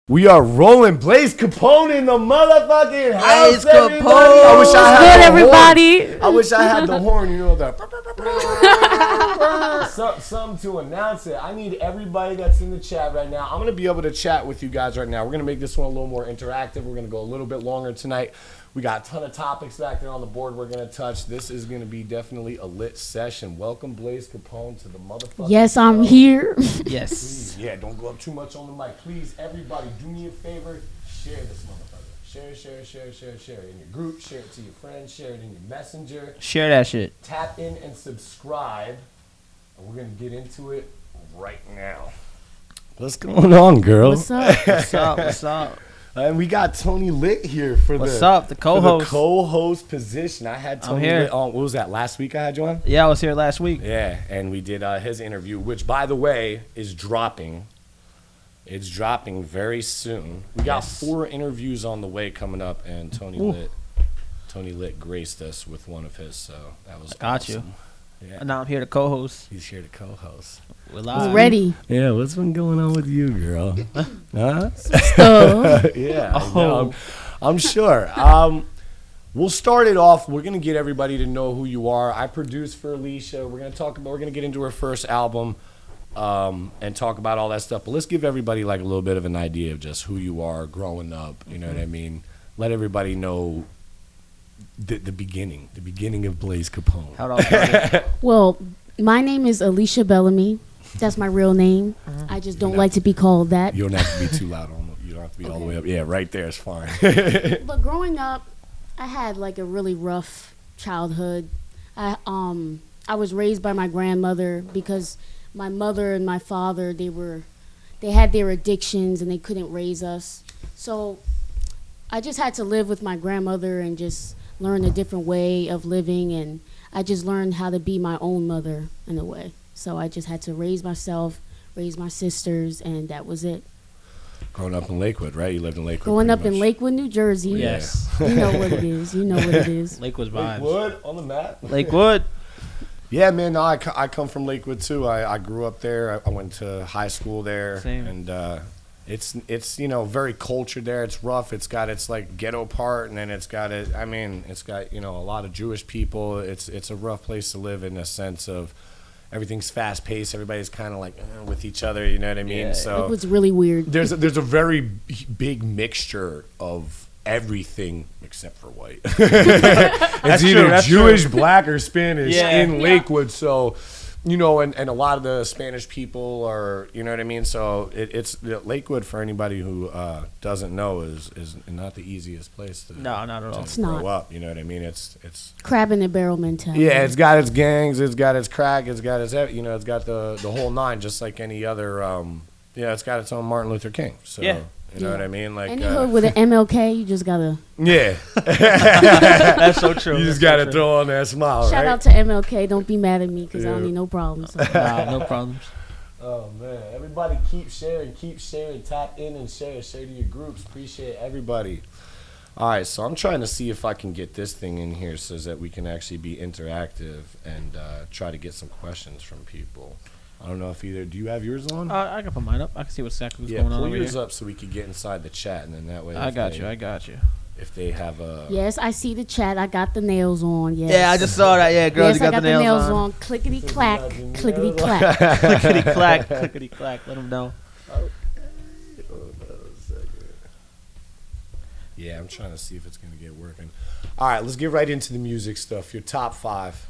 We are rolling. Blvze Capone in the motherfucking house. Capone. I wish I had good, the everybody. Horn. I wish I had the horn. You know the something to announce it. I need everybody that's in the chat right now. I'm gonna be able to chat with you guys right now. We're gonna make this one a little more interactive. We're gonna go a little bit longer tonight. We got a ton of topics back there on the board we're going to touch. This is going to be definitely a lit session. Welcome, Blvze Capone, to the motherfucking Yes, show. I'm here. Yes. Please, yeah, don't go up too much on the mic. Please, everybody, do me a favor. Share this motherfucker. Share it in your group. Share it to your friends. Share it in your messenger. Share that shit. Tap in and subscribe. And we're going to get into it right now. What's going on, girl? What's up? What's up? What's up? And we got Tony Lit here for What's up? The co-host. for the co-host position. I had Tony here. Lit on. What was that? Last week I had you on? Yeah, I was here last week. Yeah, and we did his interview, which, by the way, is dropping. It's dropping very soon. We got 4 interviews on the way coming up, and Tony Lit graced us with one of his, so that was Got you. Yeah. And now I'm here to co-host. He's here to co-host. We're live. We're ready. Yeah, what's been going on with you, girl? Huh? Stuff. Yeah, I know. I'm sure. We'll start it off. We're gonna get everybody to know who you are. I produce for Alicia. We're gonna get into her first album, and talk about all that stuff. But let's give everybody like a little bit of an idea of just who you are growing up. You know what I mean? Let everybody know the beginning of Blvze Capone. How do I start it? Well, my name is Alicia Bellamy. That's my real name. I just don't like to be called that. You don't have to be too loud on. You don't have to be all the way up. Yeah, right there is fine. But growing up, I had like a really rough childhood. I was raised by my grandmother because my mother and my father, they had their addictions and they couldn't raise us. So I just had to live with my grandmother and just learn a different way of living, and I just learned how to be my own mother in a way. So I just had to raise myself, raise my sisters, and that was it. Growing up in Lakewood, right? You lived in Lakewood. Growing up pretty in much. Lakewood, New Jersey. Yes. You know what it is. You know what it is. Lakewood's vibes. Lakewood on the map. Lakewood. Yeah, man. No, I come from Lakewood too. I grew up there. I went to high school there. Same. And it's very cultured there. It's rough. It's got its like ghetto part, and then it's got a lot of Jewish people. It's a rough place to live in a sense of everything's fast paced. Everybody's kind of like with each other. You know what I mean? Yeah. So It was really weird. there's a very big mixture of everything except for white. It's either that's Jewish, true. black, or Spanish Yeah. in Lakewood. So, and a lot of the Spanish people are, you know what I mean? So it's Lakewood, for anybody who doesn't know, is not the easiest place to, No, not at all. to It's grow not. up. You know what I mean? It's Crab in the barrel mentality. yeah, it's got its gangs, it's got its crack, it's got its it's got the whole nine, just like any other. It's got its own Martin Luther King. So Yeah. you know what I mean? Like Any hood with an MLK, you just gotta yeah, That's so true. you just That's gotta so true. throw on that smile, shout right? out to MLK. Don't be mad at me because I Yeah. don't need no problems. Nah, no problems. Oh man, everybody keep sharing, tap in and share to your groups. Appreciate everybody. All right, so I'm trying to see if I can get this thing in here so that we can actually be interactive and try to get some questions from people. I don't know if either. Do you have yours on? I can put mine up. I can see what's going Yeah, on pull over yours here. up so we can get inside the chat, and then that way. I if got they- you. I got you. If they have a. Yes, I see the chat. I got the nails on. Yes. Yeah, I just saw that. Yeah, girls, Yes, you I got the nails on. Clickety clack, got the nails clickety on. clack. Clickety clack, clickety clack. Let them know. Yeah, I'm trying to see if it's going to get working. All right, let's get right into the music stuff. Your top 5.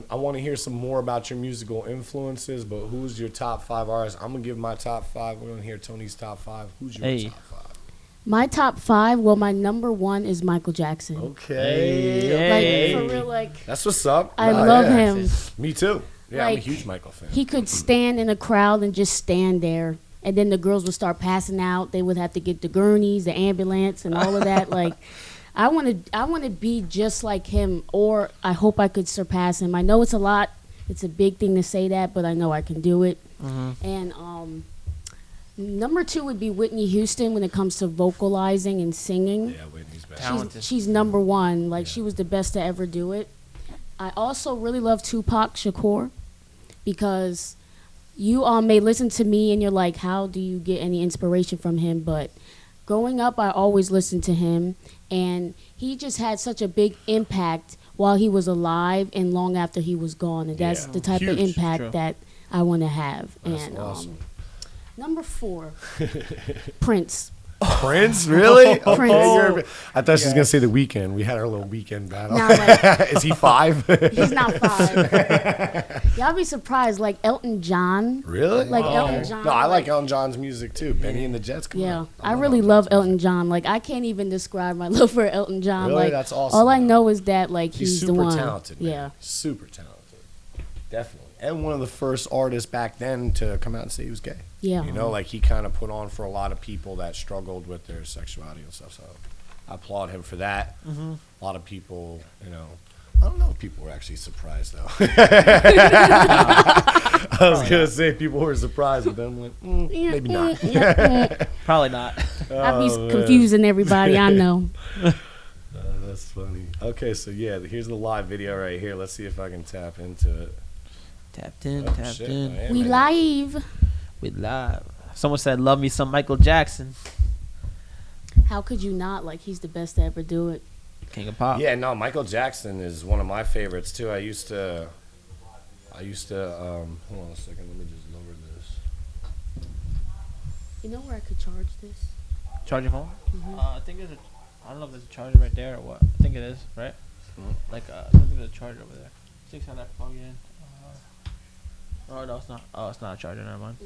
I want to hear some more about your musical influences, but who's your top 5 artists? I'm going to give my top 5. We're going to hear Tony's top 5. Who's your Hey. top 5? My top 5. Well, my number 1 is Michael Jackson. Okay. Hey. Like for real, like That's what's up. I Nah, love yeah. him. Me too. Yeah, I'm a Like, huge Michael fan. He could stand in a crowd and just stand there. And then the girls would start passing out. They would have to get the gurneys, the ambulance, and all of that. Like, I want to be just like him, or I hope I could surpass him. I know it's a lot. It's a big thing to say that, but I know I can do it. And number 2 would be Whitney Houston when it comes to vocalizing and singing. Yeah, Whitney's best. Talented. She's number 1. Like, she was the best to ever do it. I also really love Tupac Shakur because you all may listen to me and you're like, how do you get any inspiration from him? But growing up, I always listened to him, and he just had such a big impact while he was alive and long after he was gone. And that's the type of impact True. that I want to have. That's and awesome. Number 4, Prince. Prince, really? Prince. Okay, I thought she was gonna say The Weeknd. We had our little weekend battle. Nah, like, Is he 5? he's not 5. Y'all be surprised, like Elton John. Really? Like Elton John. No, I like Elton John's music too. Benny and the Jets. Come Yeah, on. I really love Elton John. Like, I can't even describe my love for Elton John. Really? Like, That's awesome. all I know is that, like, He's he's the super one. talented. Man. Yeah. Super talented. Definitely. And one of the first artists back then to come out and say he was gay. Yeah. You know, like he kind of put on for a lot of people that struggled with their sexuality and stuff. So I applaud him for that. Mm-hmm. A lot of people, you know, I don't know if people were actually surprised though. I was gonna say people were surprised, but then I'm like, maybe not. Probably not. I'd be man. confusing everybody. I know. That's funny. Okay, so yeah, here's the live video right here. Let's see if I can tap into it. Tapped in, Oh, tapped shit, in. I am We in it. live. We live. Someone said, "Love me some Michael Jackson, How could you not? Like, he's the best to ever do it. King of Pop." Yeah, no, Michael Jackson is one of my favorites too. I used to hold on a second, let me just lower this. You know where I could charge this? Charge your phone. Mhm. I think there's a. I don't know if there's a charger right there or what. I think it is, right? Mhm. Like, I think there's a charger over there. 600 plug in. Oh no, it's not. Oh, it's not a charger. Never mind.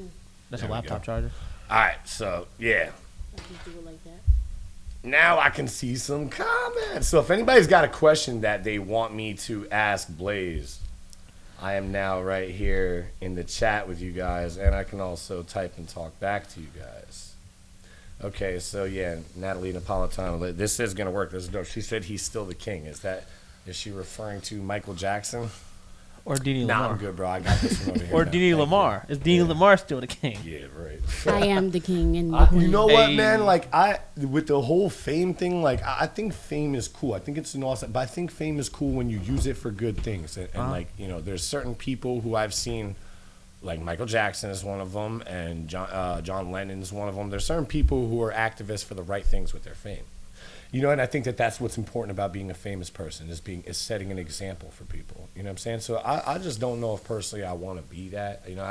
That's There a we laptop go. charger. Alright, so yeah. I just do it like that. Now I can see some comments. So if anybody's got a question that they want me to ask Blvze, I am now right here in the chat with you guys, and I can also type and talk back to you guys. Okay, so yeah, Natalie Napolitano, this is gonna work. This is dope. She said he's still the king. Is she referring to Michael Jackson? Or Dini Nah, Lamar. I'm good, bro. I got this one over here. Or man. Dini Thank Lamar. you. Is Dini Lamar still the king? Yeah, right. I am the king and the You queen. know what, Hey. man? Like with the whole fame thing, like I think fame is cool. I think it's an awesome, but I think fame is cool when you use it for good things. And like, you know, there's certain people who I've seen, like Michael Jackson is one of them, and John Lennon is one of them. There's certain people who are activists for the right things with their fame. You know, and I think that that's what's important about being a famous person is setting an example for people. You know what I'm saying? So I just don't know if personally I want to be that. You know,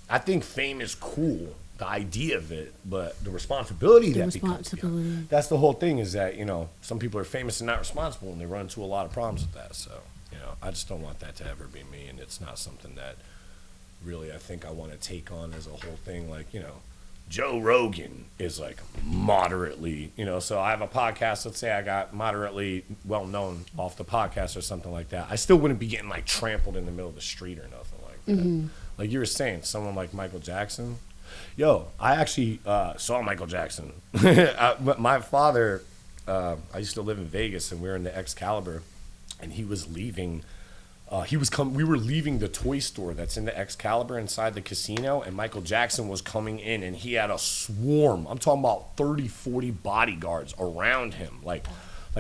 I think fame is cool, the idea of it, but the responsibility The that becomes responsibility. that's the whole thing. Is that, you know, some people are famous and not responsible, and they run into a lot of problems with that. So, you know, I just don't want that to ever be me, and it's not something that really I think I want to take on as a whole thing. Like, you know, Joe Rogan is like moderately, you know, so I have a podcast. Let's say I got moderately well known off the podcast or something like that. I still wouldn't be getting like trampled in the middle of the street or nothing like that. Like you were saying, someone like Michael Jackson. Yo, I actually saw Michael Jackson. My father, I used to live in Vegas, and we were in the Excalibur, and he was leaving. We were leaving the toy store that's in the Excalibur inside the casino, and Michael Jackson was coming in, and he had a swarm. I'm talking about 30, 40 bodyguards around him. Like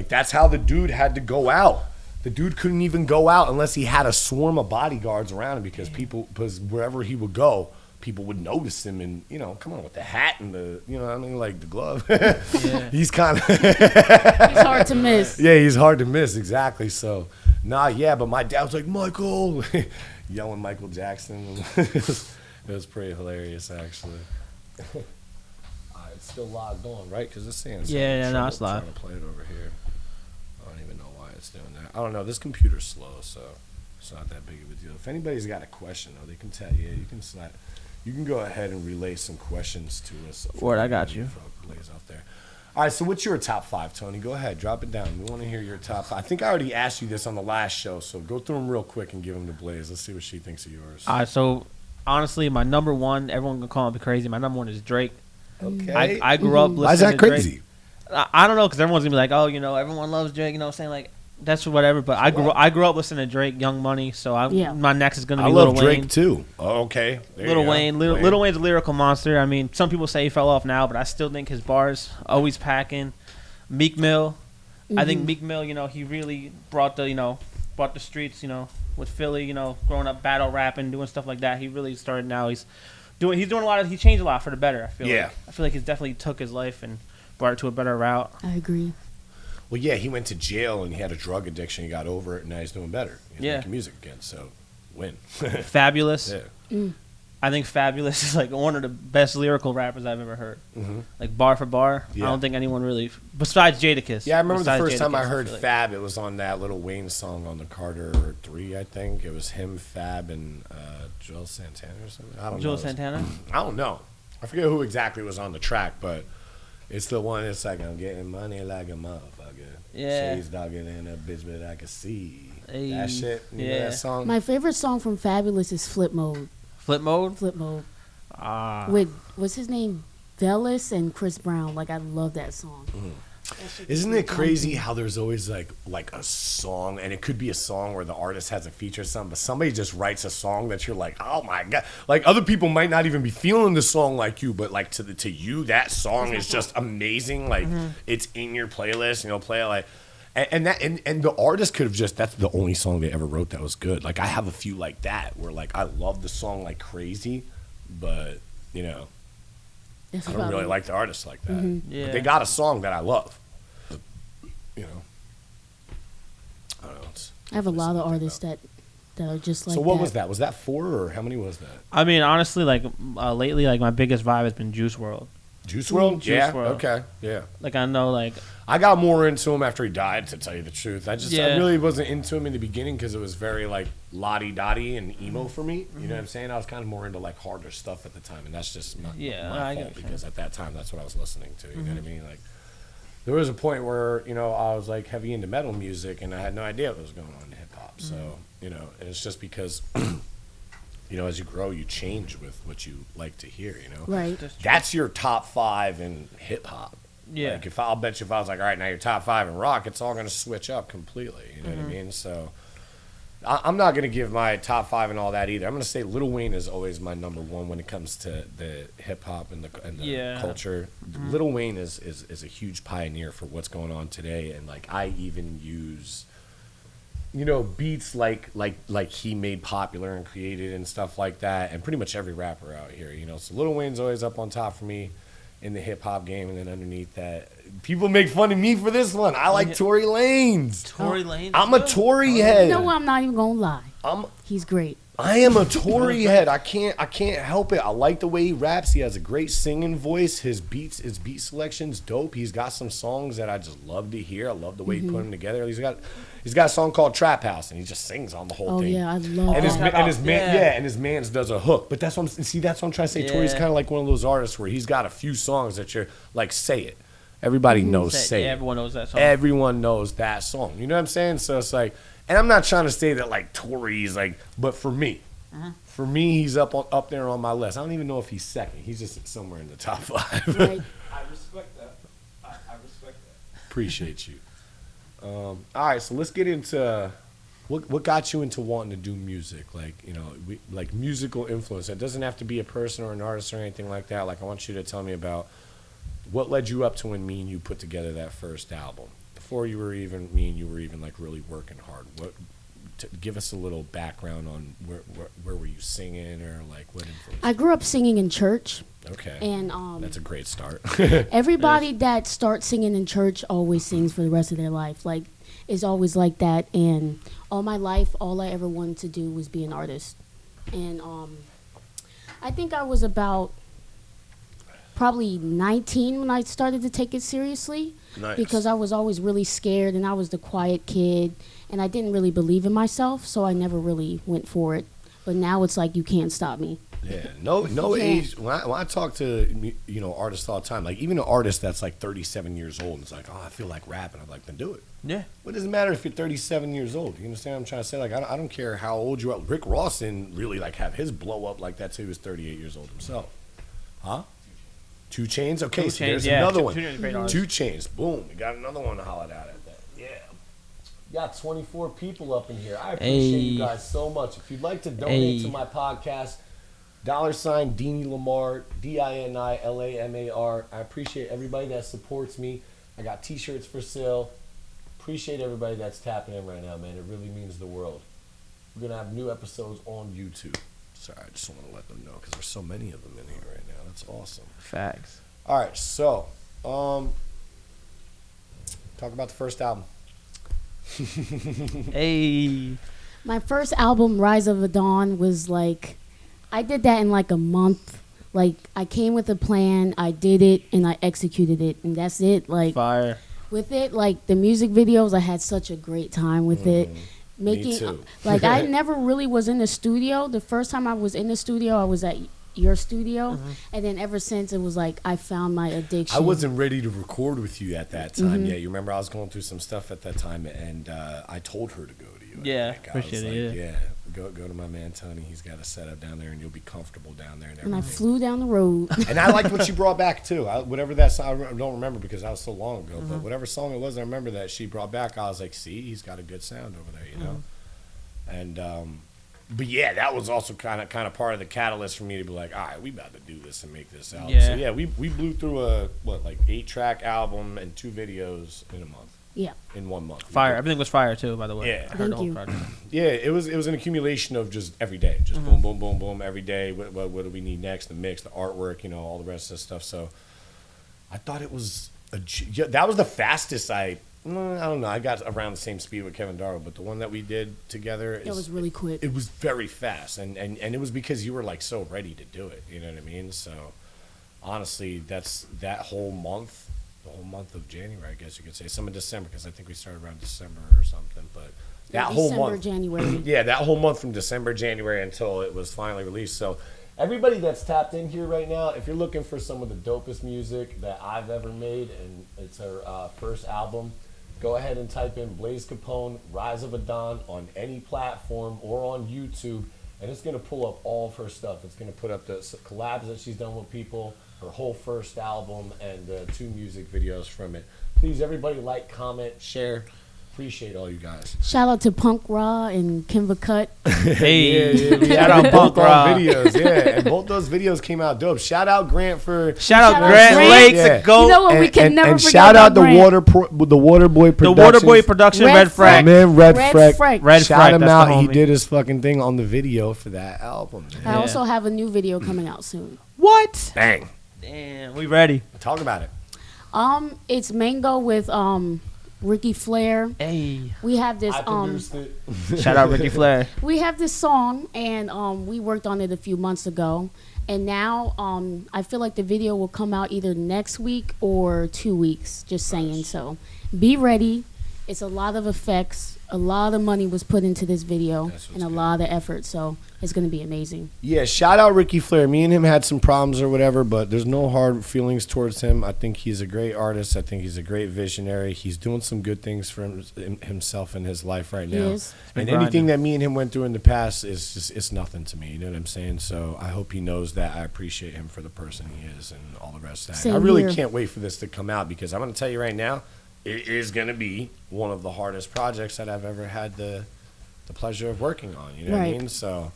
that's how the dude had to go out. The dude couldn't even go out unless he had a swarm of bodyguards around him, because wherever he would go, people would notice him. And, you know, come on, with the hat and the, you know what I mean, like the glove. Yeah. He's kind of He's hard to miss. yeah, he's hard to miss, exactly. So, but my dad was like, Michael, yelling Michael Jackson. It was pretty hilarious, actually. It's still logged on, right? Because it's saying No, it's live. Trying to play it over here. I don't even know why it's doing that. I don't know. This computer's slow, so it's not that big of a deal. If anybody's got a question, though, they can tell you. You can slide. You can go ahead and relay some questions to us. Word, I got you. Blvze out there. All right, so what's your top 5, Tony? Go ahead, drop it down. We want to hear your top 5. I think I already asked you this on the last show, so go through them real quick and give them to Blvze. Let's see what she thinks of yours. All right, so honestly, my number one, everyone can call me crazy. My number one is Drake. Okay. I grew up listening Why is that to Drake. crazy? I don't know, because everyone's gonna be like, oh, you know, everyone loves Drake. You know what I'm saying? Like, that's whatever. But I grew up listening to Drake, Young Money. So my next is gonna be I Lil love Wayne. Drake too. Oh, okay. There Lil you go. Wayne. Lil Wayne's a lyrical monster. I mean, some people say he fell off now, but I still think his bars always packing. Meek Mill. I think Meek Mill, you know, he really brought the streets, you know, with Philly, you know, growing up battle rapping, doing stuff like that. He really started now. He's doing a lot of. He changed a lot for the better. I feel. Yeah. Like. I feel like he's definitely took his life and brought it to a better route. I agree. Well, yeah, he went to jail and he had a drug addiction. He got over it, and now he's doing better. He's making music again, so win. Fabulous. Yeah. I think Fabulous is like one of the best lyrical rappers I've ever heard. Like bar for bar. Yeah. I don't think anyone really, besides Jadakiss. Yeah, I remember the first time I Jadakiss, heard feel like. Fab, it was on that Lil Wayne song on the Carter 3, I think. It was him, Fab, and Joel Santana or something. I don't know. Joel Santana? I don't know. I forget who exactly was on the track, but it's the one that's like, I'm getting money like a motherfucker. Yeah. She's dogging in a bitch, but I can see. Hey. That shit. You know that song? My favorite song from Fabulous is Flip Mode. Flip Mode? Flip Mode. Ah. With, what's his name? Velas and Chris Brown. Like, I love that song. Isn't it crazy how there's always like a song, and it could be a song where the artist has a feature or something, but somebody just writes a song that you're like, oh my god, like other people might not even be feeling the song like you, but like to you that song is just amazing. Like it's in your playlist, play it like, and the artist could have just, that's the only song they ever wrote that was good. Like I have a few like that where like I love the song like crazy, but That's I don't really like the artists like that. Yeah. But they got a song that I love. I don't know. I have a lot of artists that are just like So what that. was that? Was that 4 or how many was that? I mean, honestly, like lately, like my biggest vibe has been Juice WRLD. Juice WRLD? Juice Yeah. WRLD. Okay. Yeah. Like I know, like I got more into him after he died, to tell you the truth. I Yeah. really wasn't into him in the beginning because it was very like lottie-dottie and emo for me. You know what I'm saying? I was kind of more into like harder stuff at the time, and that's just my I get fault it. because at that time that's what I was listening to. You know what I mean? Like there was a point where I was like heavy into metal music, and I had no idea what was going on in hip hop. So and it's just because as you grow, you change with what you like to hear. Right. That's your top 5 in hip hop. Yeah. Like I'll bet you if I was like, all right, now you're top 5 in rock, it's all going to switch up completely. You know what I mean? So I'm not going to give my top 5 and all that either. I'm going to say Lil Wayne is always my number 1 when it comes to the hip hop and the culture. Lil Wayne is a huge pioneer for what's going on today, and like I even use beats like he made popular and created and stuff like that, and pretty much every rapper out here. So Lil Wayne's always up on top for me in the hip hop game, and then underneath that, people make fun of me for this one. I like Tory Lanez. Tory Lanez. I'm a Tory head. You know what? I'm not even gonna lie. He's great. I am a Tory head. I can't help it. I like the way he raps. He has a great singing voice. His beat selection's dope. He's got some songs that I just love to hear. I love the way he put them together. He's got a song called Trap House, and he just sings on the whole thing. Oh yeah, I love And that. his man's does a hook. But that's what I'm trying to say. Tory's kind of like one of those artists where he's got a few songs that you're like, say it. Everybody knows say it. Everyone knows that song. Everyone knows that song. You know what I'm saying? So it's like, and I'm not trying to say that like Tory's like, but for me, he's up there on my list. I don't even know if he's second. He's just somewhere in the top 5. Right. I respect that. I respect that. Appreciate you. All right, so let's get into what got you into wanting to do music. Like like musical influence. It doesn't have to be a person or an artist or anything like that. Like I want you to tell me about what led you up to when me and you put together that first album. Before you were even like really working hard. Give us a little background on where were you singing, or like what influence? I grew up singing in church. Okay. And that's a great start. everybody that starts singing in church always sings for the rest of their life. Like, it's always like that. And all my life, all I ever wanted to do was be an artist. And I think I was about probably 19 when I started to take it seriously. Nice. Because I was always really scared, and I was the quiet kid, and I didn't really believe in myself, so I never really went for it. But now it's like, you can't stop me. Yeah, no age. When I talk to artists all the time, like even an artist that's like 37 years old, and it's like, oh, I feel like rapping. I'm like, then do it. Yeah. What does it matter if you're 37 years old? You understand what I'm trying to say? Like, I don't care how old you are. Rick Ross didn't really like have his blow up like that till he was 38 years old himself. Huh? 2 Chainz? Okay, so there's another one. 2 Chainz is a great artist. 2 Chainz. Boom. We got another one to holler out at that. Yeah. Got 24 people up in here. I appreciate you guys so much. If you'd like to donate to my podcast, $ Dini Lamar, DINILAMAR. I appreciate everybody that supports me. I got t-shirts for sale. Appreciate everybody that's tapping in right now, man. It really means the world. We're going to have new episodes on YouTube. Sorry, I just want to let them know because there's so many of them in here right now. That's awesome. Facts. All right, so Talk about the first album. Hey. My first album, Rise of the Dawn, was like, I did that in like a month. Like, I came with a plan, I did it, and I executed it, and that's it. Like, Fire. with it, like the music videos, I had such a great time with it. Me too. Like, I never really was in the studio. The first time I was in the studio, I was at your studio, and then ever since, it was like I found my addiction. I wasn't ready to record with you at that time yet. You remember I was going through some stuff at that time, and I told her to go to you. Yeah, I was appreciate it, yeah. Go to my man Tony. He's got a setup down there, and you'll be comfortable down there. And And I everything. flew down the road. And I liked what she brought back too. Whatever that song, I don't remember because that was so long ago. But whatever song it was, I remember that she brought back. I was like, see, he's got a good sound over there, you know. And but yeah, that was also kind of part of the catalyst for me to be like, all right, we about to do this and make this album. Yeah. So yeah, we blew through a 8-track album and 2 videos in a month. Yeah. In 1 month. Fire. Everything was fire too, by the way. Yeah. I heard Thank the whole you. project. Yeah, it was an accumulation of just every day, just boom, boom, boom, boom, every day. What do we need next? The mix, the artwork, all the rest of the stuff. So I thought it was that was the fastest I don't know. I got around the same speed with Kevin Darrow, but the one that we did together, It was really quick. It was very fast, and it was because you were like so ready to do it. You know what I mean? So honestly, that's that whole month. The whole month of January, I guess you could say. Some of December, because I think we started around December or something. But that whole December, month, January. yeah, that whole month from December, January until it was finally released. So everybody that's tapped in here right now, if you're looking for some of the dopest music that I've ever made, and it's her first album, go ahead and type in Blvze Capone, Rise of a Dawn on any platform or on YouTube, and it's going to pull up all of her stuff. It's going to put up the collabs that she's done with people, her whole first album, and 2 music videos from it. Please, everybody, like, comment, share. Appreciate all you guys. Shout out to Punk Raw and Kimva Cut. Hey. We Shout had out them Punk both Rock. on videos, and both those videos came out dope. Shout out Grant for Shout out Shout out Grant Grant. Lake, Yeah. the GOAT. You know what? We can never and forget shout out about Grant. the Water Boy The Productions. Waterboy production, Red Red My Frack. man Red Red Freck. Freck. Red Shout Frack, him that's out. the He homie. did his fucking thing on the video for that album. I Yeah. also have a new video coming out soon. What? Bang. Damn, we ready. Talk about it. It's Mango with Ricky Flair. Hey. We have this I produced it. Shout out Ricky Flair. we have this song, and we worked on it a few months ago, and now I feel like the video will come out either next week or 2 weeks. Just saying. So be ready. It's a lot of effects. A lot of money was put into this video, That's what's and a good. lot of effort. So it's gonna be amazing. Yeah, shout out Ricky Flair. Me and him had some problems or whatever, but there's no hard feelings towards him. I think he's a great artist. I think he's a great visionary. He's doing some good things for himself in his life right He now. is. been And grinding. anything that me and him went through in the past is just, it's nothing to me. You know what I'm saying? So I hope he knows that I appreciate him for the person he is and all the rest of that. Same I really here. can't wait for this to come out because I'm going to tell you right now, it is going to be one of the hardest projects that I've ever had the pleasure of working on. You know what I Right. mean? So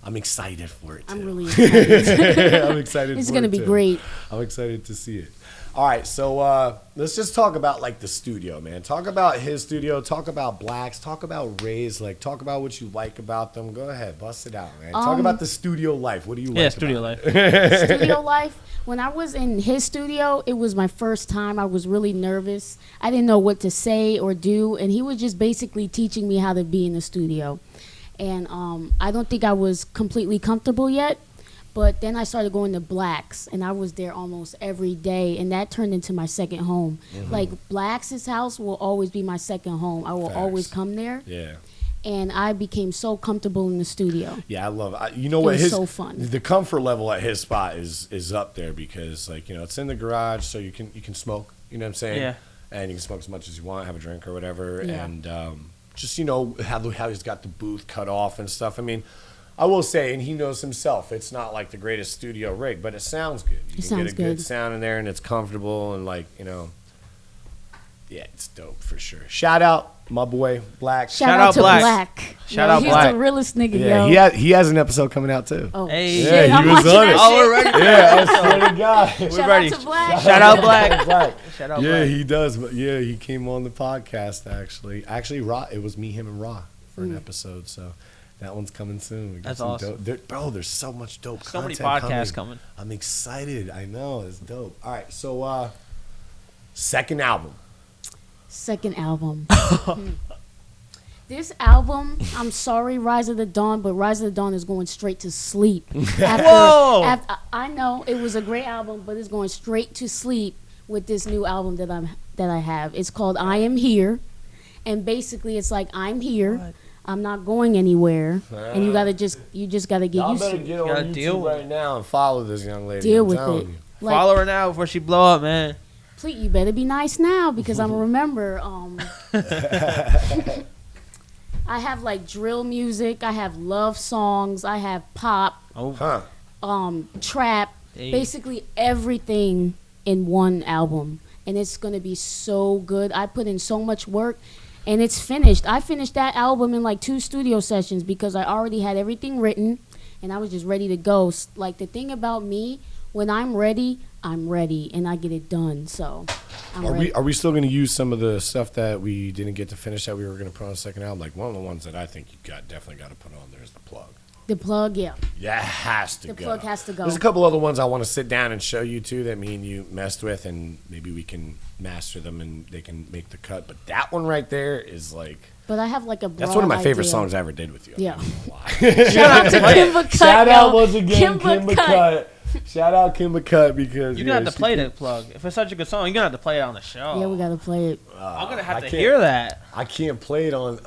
I'm excited for it, too. I'm really excited. I'm excited It's for gonna it, be too. great. I'm excited to see it. All right, so let's just talk about like the studio, man. Talk about his studio. Talk about Blacks. Talk about Ray's. Like, talk about what you like about them. Go ahead, bust it out, man. Talk about the studio life. What do you like? Yeah, studio about life. it? Studio life. When I was in his studio, it was my first time. I was really nervous. I didn't know what to say or do, and he was just basically teaching me how to be in the studio. And I don't think I was completely comfortable yet, but then I started going to Blacks, and I was there almost every day, and that turned into my second home. Like, Blacks' house will always be my second home. I will Facts. always come there, Yeah. and I became so comfortable in the studio. Yeah, I love it. You know It what? was His so fun. The comfort level at his spot is up there because, like, it's in the garage, so you can smoke. You know what I'm saying? Yeah. And you can smoke as much as you want, have a drink or whatever, Yeah. and just how he's got the booth cut off and stuff. I mean, I will say, and he knows himself, it's not like the greatest studio rig, but it sounds good. You can sounds get a good good. sound in there, and it's comfortable, and yeah, it's dope for sure. Shout out my boy Black. Shout out to Black. Black. Shout Yo, out he's Black. the realest nigga, Yeah, yo. he has an episode coming out too. Oh, Hey. shit, Yeah, I'm he was watching on that it. Oh, shit. we're ready. Yeah, I swear to God. We're Shout ready. out to Black. Shout out Black. Shout out Yeah, Black. he does. But yeah, he came on the podcast actually. Actually, Ra, it was me, him, and Ra for an episode. So that one's coming soon. We got That's some awesome. Bro, there's so much dope So many content podcasts coming. I'm excited. I know it's dope. All right, so second album. Second album. This album, I'm sorry, Rise of the Dawn, but Rise of the Dawn is going straight to sleep. Whoa! I know it was a great album, but it's going straight to sleep with this new album that I have. It's called I Am Here, and basically it's like I'm here. What? I'm not going anywhere, and you just gotta get Y'all used better to it. get on gotta YouTube deal with right now and follow this young lady. Deal I'm with telling it. you. Like, Follow her now before she blow up, man. please, you better be nice now because I'm remember. I have like drill music. I have love songs. I have pop, Oh, Huh. trap, Hey. basically everything in one album, and it's gonna be so good. I put in so much work, and it's finished. I finished that album in like 2 studio sessions because I already had everything written, and I was just ready to go. Like the thing about me, when I'm ready, and I get it done. So I'm ready. Are we still going to use some of the stuff that we didn't get to finish that we were going to put on the second album? Like one of the ones that I think you definitely got to put on there is the plug. The plug, yeah. Yeah, it has to The go. plug has to go. There's a couple other ones I want to sit down and show you too that me and you messed with, and maybe we can master them and they can make the cut. But that one right there is like, But I have like a broad that's one of my favorite idea. songs I ever did with you. Yeah. Why? Shout out to Kimba Cut. Shout out yo. once again, Kimba Kimba Cut. Cut. Shout out Kimba Cut because you're gonna have to play that plug. If it's such a good song, you're gonna have to play it on the show. Yeah, we gotta play it. I'm gonna have I to can't- hear that. I can't play it on.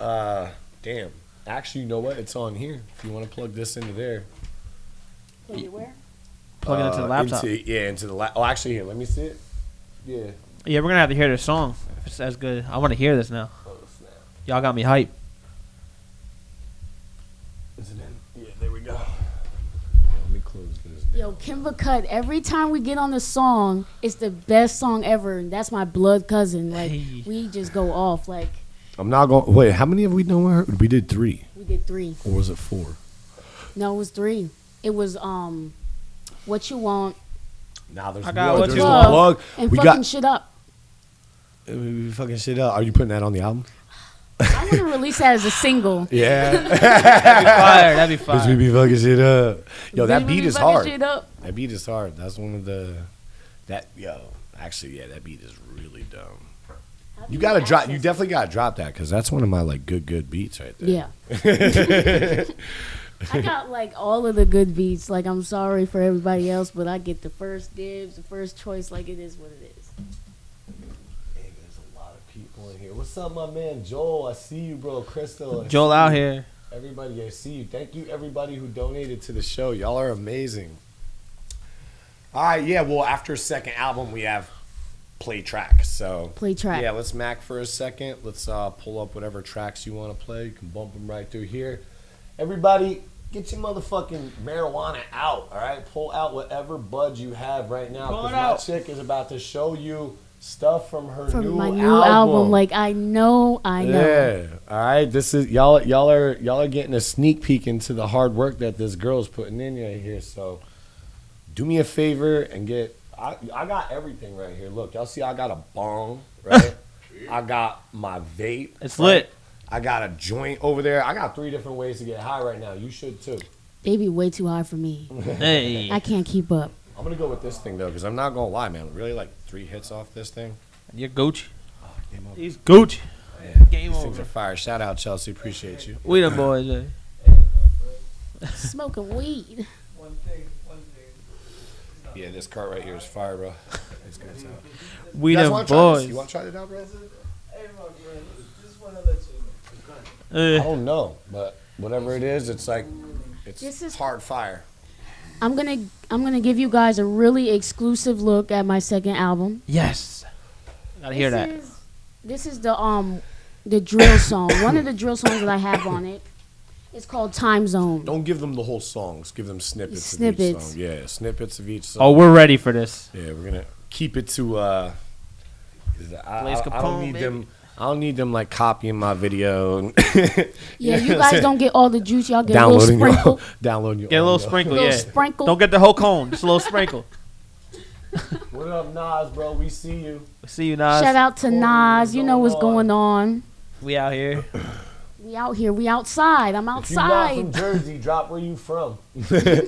Damn. Actually, you know what? It's on here. If you want to plug this into there. Play it where? Plug it into the laptop. Into the Oh, actually, here. Let me see it. Yeah. Yeah, we're gonna have to hear this song. If it's as good, I want to hear this now. Oh snap. Y'all got me hyped. Is it in? Yeah. There we go. Let me close this. Yo, Kimba Cut. Every time we get on the song, it's the best song ever. And that's my blood cousin. Like Hey. we just go off. Like I'm not going. Wait. How many have we done with her? We did 3, we did 3. or was it 4? No, it was 3. It was What You Want Nah, there's I got more. What There's You the Want. plug. and We fucking got shit up. we fucking shit up. Are you putting that on the album? I'm gonna release that as a single. Yeah. That'd be Cause we fire. be fucking shit up. Yo, that We beat be is fucking hard. shit up. That beat is hard. That's one of the actually, yeah, that beat is really dumb. How do You gotta drop. You access definitely gotta drop that because that's one of my like good beats right it? there. Yeah. I got like all of the good beats. Like I'm sorry for everybody else, but I get the first dibs, the first choice. Like it is what it is. Hey, there's a lot of people in here. What's up, my man Joel? I see you, bro. Crystal. I Joel see out you. here. Everybody, I see you. Thank you, everybody who donated to the show. Y'all are amazing. All right, yeah. Well, after second album, we have play track. So Play track. yeah, let's Mac for a second. Let's pull up whatever tracks you want to play. You can bump them right through here. Everybody, get your motherfucking marijuana out. All right, pull out whatever bud you have right now. Pull it Because my out. chick is about to show you stuff from her From new my new album. Like I know. Yeah. All right. This is y'all are getting a sneak peek into the hard work that this girl's putting in right here. So do me a favor and get. I got everything right here. Look, y'all see I got a bong, right? I got my vape. It's right? lit. I got a joint over there. I got 3 different ways to get high right now. You should too. They be way too high for me. Hey, I can't keep up. I'm gonna go with this thing though, because I'm not gonna lie, man. Really, like 3 hits off this thing. you're Gucci. Game over. He's Gucci. Yeah, Game these things over. are fire. Shout out Chelsea. Appreciate you. We the boys. Eh? Smoking weed. One thing. Yeah, this cart right here is fire, bro. It's good. So. We You guys the wanna try this? boys. You want to try it out, bro? Hey, my friend, just want to let you know. I Eh. don't know, but whatever it is, it's like This it's is- hard fire. I'm gonna give you guys a really exclusive look at my second album. Yes. Gotta hear that. This is the drill song. One of the drill songs that I have on it. It's called Time Zone. Don't give them the whole songs. Give them snippets of each Snippets. song. Yeah, snippets of each song. Oh, we're ready for this. Yeah, we're gonna keep it to. I Blvze don't Capone, need baby. them. I don't need them like copying my video and Yeah, you guys don't get all the juice. Y'all get downloading a little sprinkle. downloading your Get a little audio. sprinkle, Little yeah. sprinkle. Don't get the whole cone. Just a little sprinkle. What up, Nas, bro? We see you. See you, Nas. Shout out to Oh, Nas. You know what's going going on. We out here. We out here. We outside. I'm If you're not from outside. Jersey, drop where you from.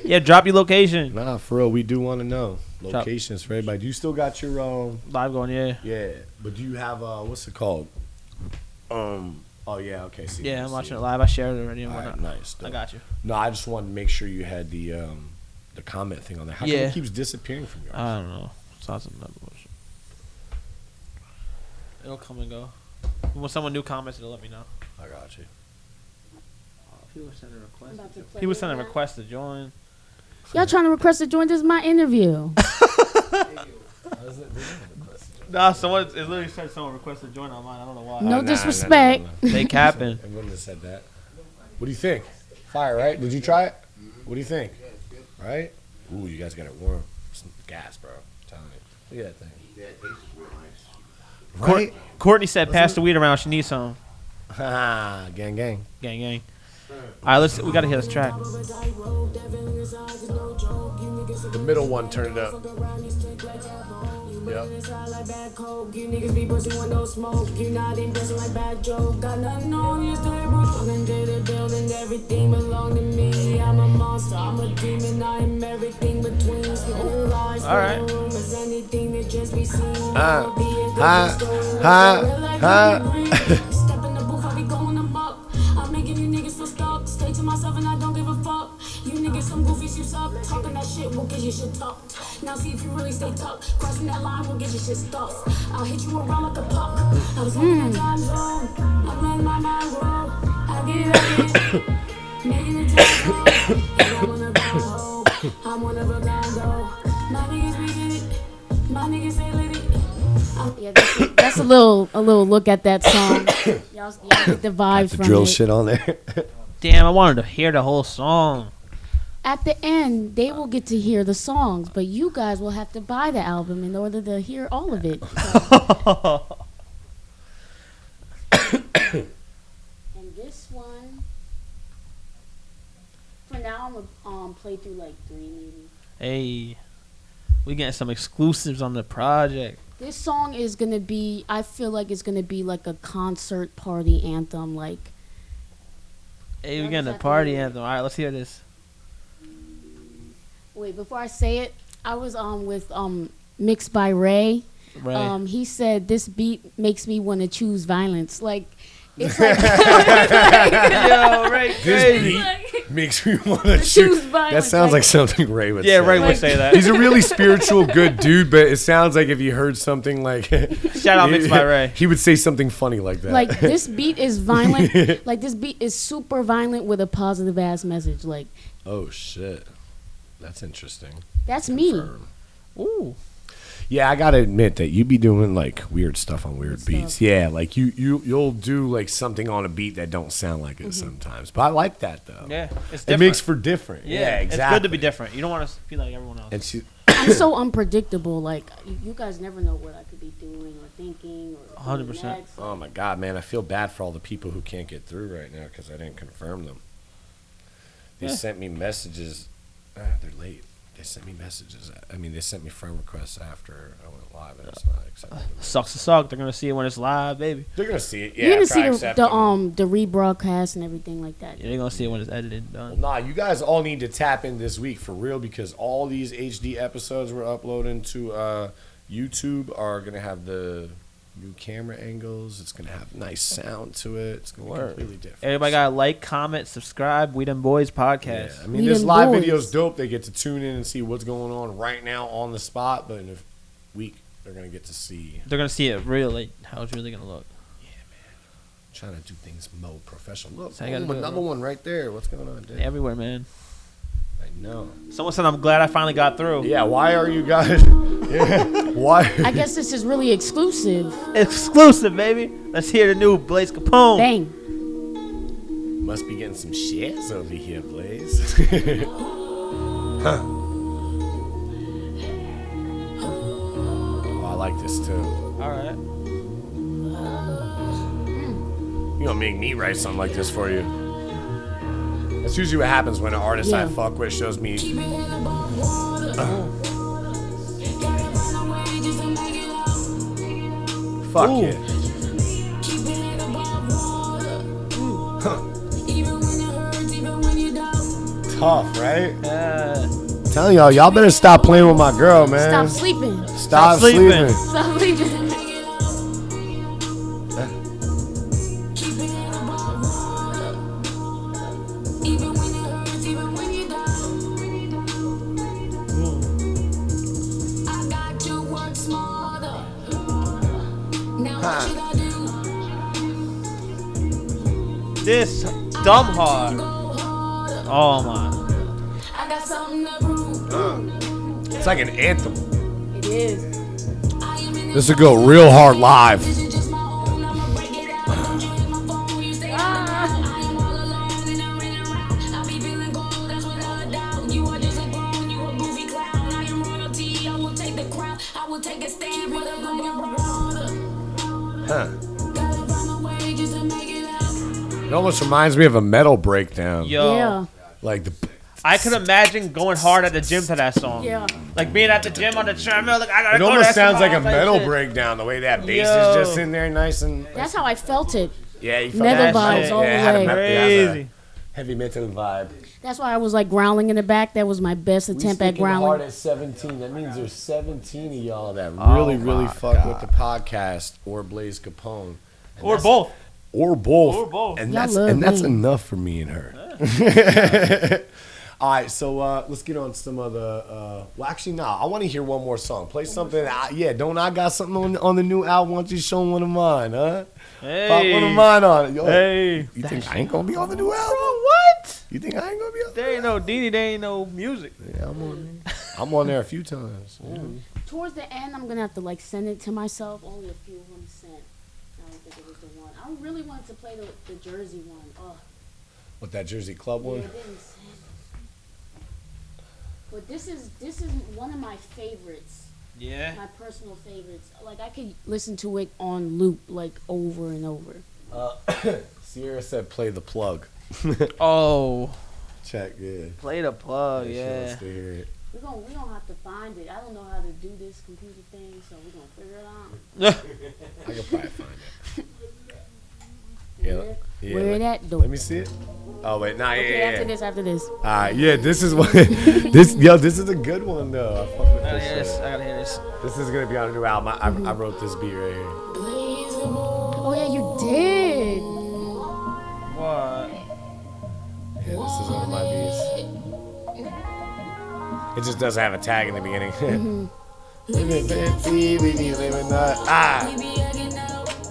Yeah, drop your location. Nah, for real, we do want to know. Locations for everybody. Do you still got your Live going, yeah. Yeah, but do you have what's it called? Oh yeah, okay. See, Yeah, I'm watching it live. I shared it already and All right, whatnot. nice. I got you. No, I just wanted to make sure you had the comment thing on there. How come Yeah. it keeps disappearing from yours? I don't know. Sounds another bullshit. It'll come and go. When someone new comments, it'll let me know. I got you. People were sending requests. about to play People it sending now. requests to join. Y'all trying to request to join? This is my interview. Nah, someone it literally said someone requested to join online. I don't know why. No disrespect. They capping. I wouldn't have said that. What do you think? Fire, right? Did you try it? What do you think? All right? Ooh, you guys got it warm. Some gas, bro. I'm telling you. Look at that thing. Yeah, it tastes real nice. Right? Courtney said, "Pass the weed around. She needs some." Ha, gang, gang. Gang, gang. All right, we gotta hear this track. The middle one, turn it up. Yep. All right. Step in the booth, I be going amok. I'm making you niggas feel stuck. Stay to myself and I don't give a fuck. You niggas some goofies, you suck. Talking that shit will get your shit tucked. Now see if you really stay tucked. Crossing that line will get your shit stuck. I'll hit you around like a puck. I was having a time zone. I'm letting my mind roll. I get making it time. And I wanna ride home. I'm one of a kind though. My niggas be lit. My niggas say lit. Yeah, that's a little look at that song. Y'all get the vibes The from drill it. shit on there. Damn, I wanted to hear the whole song. At the end, they will get to hear the songs, but you guys will have to buy the album in order to hear all of it. So. And this one, for now, I'm gonna play through like 3 maybe. Hey, we getting some exclusives on the project. This song is gonna be, I feel like it's gonna be like a concert party anthem, like. Hey, we Y'all getting just a have to party hear it. anthem. All right, let's hear this. Wait, before I say it, I was with Mixed by Ray. Right. He said this beat makes me want to choose violence. Like it's like Yo, Ray, This crazy. beat makes me want to choose shoot. violence. That sounds like something Ray would say. Yeah, Ray would Like- say that. He's a really spiritual, good dude, but it sounds like if you heard something like Shout out Mixed by Ray. he would say something funny like that. Like this beat is violent. Like this beat is super violent with a positive ass message. Like Oh shit, that's interesting. that's me. Confirm. Ooh. Yeah, I gotta admit that you be doing like weird stuff on weird Stuff. beats. Yeah, like you'll do like something on a beat that don't sound like it sometimes. But I like that though. Yeah, it's It different. makes for different. yeah, exactly. It's good to be different. You don't want to be like everyone else. And she, I'm so unpredictable. Like you guys never know what I could be doing or thinking or 100%. doing next. oh my god, man, I feel bad for all the people who can't get through right now because I didn't confirm them. They Yeah. sent me messages. They're late. They sent me messages. I mean, they sent me friend requests after I went live, and it's not acceptable. Sucks to suck. They're gonna see it when it's live, baby. They're gonna see it. Yeah, You're gonna try see accepting. the rebroadcast and everything like that. Yeah, they're gonna see it when it's edited, Well, done. nah, you guys all need to tap in this week for real because all these HD episodes we're uploading to YouTube are gonna have the new camera angles. It's gonna have nice sound to it. It's gonna be Word. completely different. Everybody gotta like, comment, subscribe. We Dem Boyz Yeah, podcast. I mean, We this them live boys. video is dope. They get to tune in and see what's going on right now on the spot. But in a week, they're gonna get to see. They're gonna see it real, like how it's really gonna look. Trying to do things more professional. Look, That's how you gotta do it, another bro. one right there. What's going on, dude? Everywhere, man. I know. Someone said I'm glad I finally got through. Yeah, why are you guys? Why? I guess this is really exclusive. Exclusive, baby. Let's hear the new Blvze Capone. Dang. Must be getting some shares over here, Blvze. Huh. Oh, I like this too. All right. You gonna make me write something like this for you? That's usually what happens when an artist I Yeah. fuck with shows me. Fuck Ooh. yeah. Tough, right? telling y'all better stop playing with my girl, man. Stop sleeping. Stop sleeping. Stop sleeping. This dumb hard. Oh my. It's like an anthem. It is. This would go real hard live. Huh. It almost reminds me of a metal breakdown. Yo. Yeah. Like the. I could imagine going hard at the gym to that song. Yeah. Like being at the gym on the treadmill. Like I gotta It go almost that sounds like a song, metal shit. breakdown. The way that bass Yo. is just in there, nice and. That's how I felt it. Yeah, you felt Metal that vibes shit. all the Yeah, it had a way. me- it has a Crazy. heavy metal vibe. That's why I was like growling in the back. That was my best attempt at Hard growling. at 17. That means there's 17 of y'all that Oh really my fuck with the podcast or Blvze Capone. And Or that's- both. Or both. Or both. And Y'all that's love me. enough for me and her. All right, so let's get on some of the. Well, actually, no. I want to hear one more song. Play something. Don't I got something on the new album? Why don't you show one of mine, huh? Hey. Pop one of mine on it. Yo, Hey. you think I ain't gonna be on the new album? What? You think I ain't gonna be on? There ain't no Didi. There ain't no music. Yeah, I'm on there a few times. Towards the end, I'm gonna have to like send it to myself. Only a few of them sent. I don't think it was the one. I really wanted to play the Jersey one. Oh, What, that Jersey Club yeah, one? it didn't send. But this is one of my favorites. Yeah. My personal favorites. Like I could listen to it on loop like over and over. Sierra said play the plug. Oh. Check, yeah. Play the plug. She Yeah. wants to hear it. We don't have to find it. I don't know how to do this computer thing, so we're gonna figure it out. I could probably find it. Yeah, Where it at though? Let me see it. Oh wait, nah, Okay, yeah. after this. Yeah, this is what this is a good one though. I fuck with I gotta this. hear this. shit. I gotta hear this. This is gonna be on a new album. I wrote this beat right here. Oh yeah, you did. What? Yeah, this is one of my beats. It just doesn't have a tag in the beginning. Living fancy, we be living that.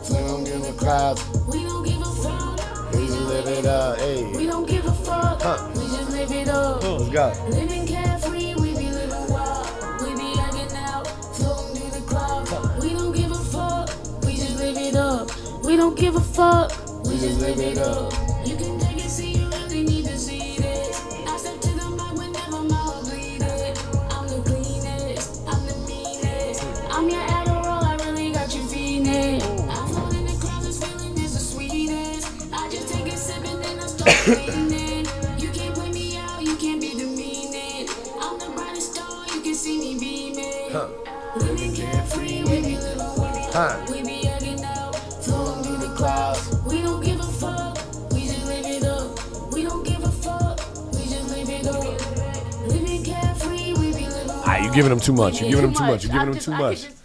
Swim in the clouds. We don't give a fuck. We live it up. Hey, We don't give a fuck. Huh. We just live it up. let's go. Living carefree, we be living wild. We be hanging out, floating through the clouds. We don't give a fuck. We just live it up. We don't give a fuck. We just live it up. You can take it, see you really need to see this. I step to the mic whenever my heart bleeding. I'm the cleanest, I'm the meanest. I'm your Adderall, I really got you feeling. I float in the clouds, this feeling is the sweetest. I just take a sip and then I start breathing. You can't put me out, you can't be demeaning. I'm the brightest star, you can see me beaming. Living carefree, we be living wild. We be hanging out, floating through the clouds. We don't give a fuck, we just live it up. We don't give a fuck, we just live it up. Living carefree, we be living wild. You giving them too much. You're giving them too much. You're I giving them just- too I could much. just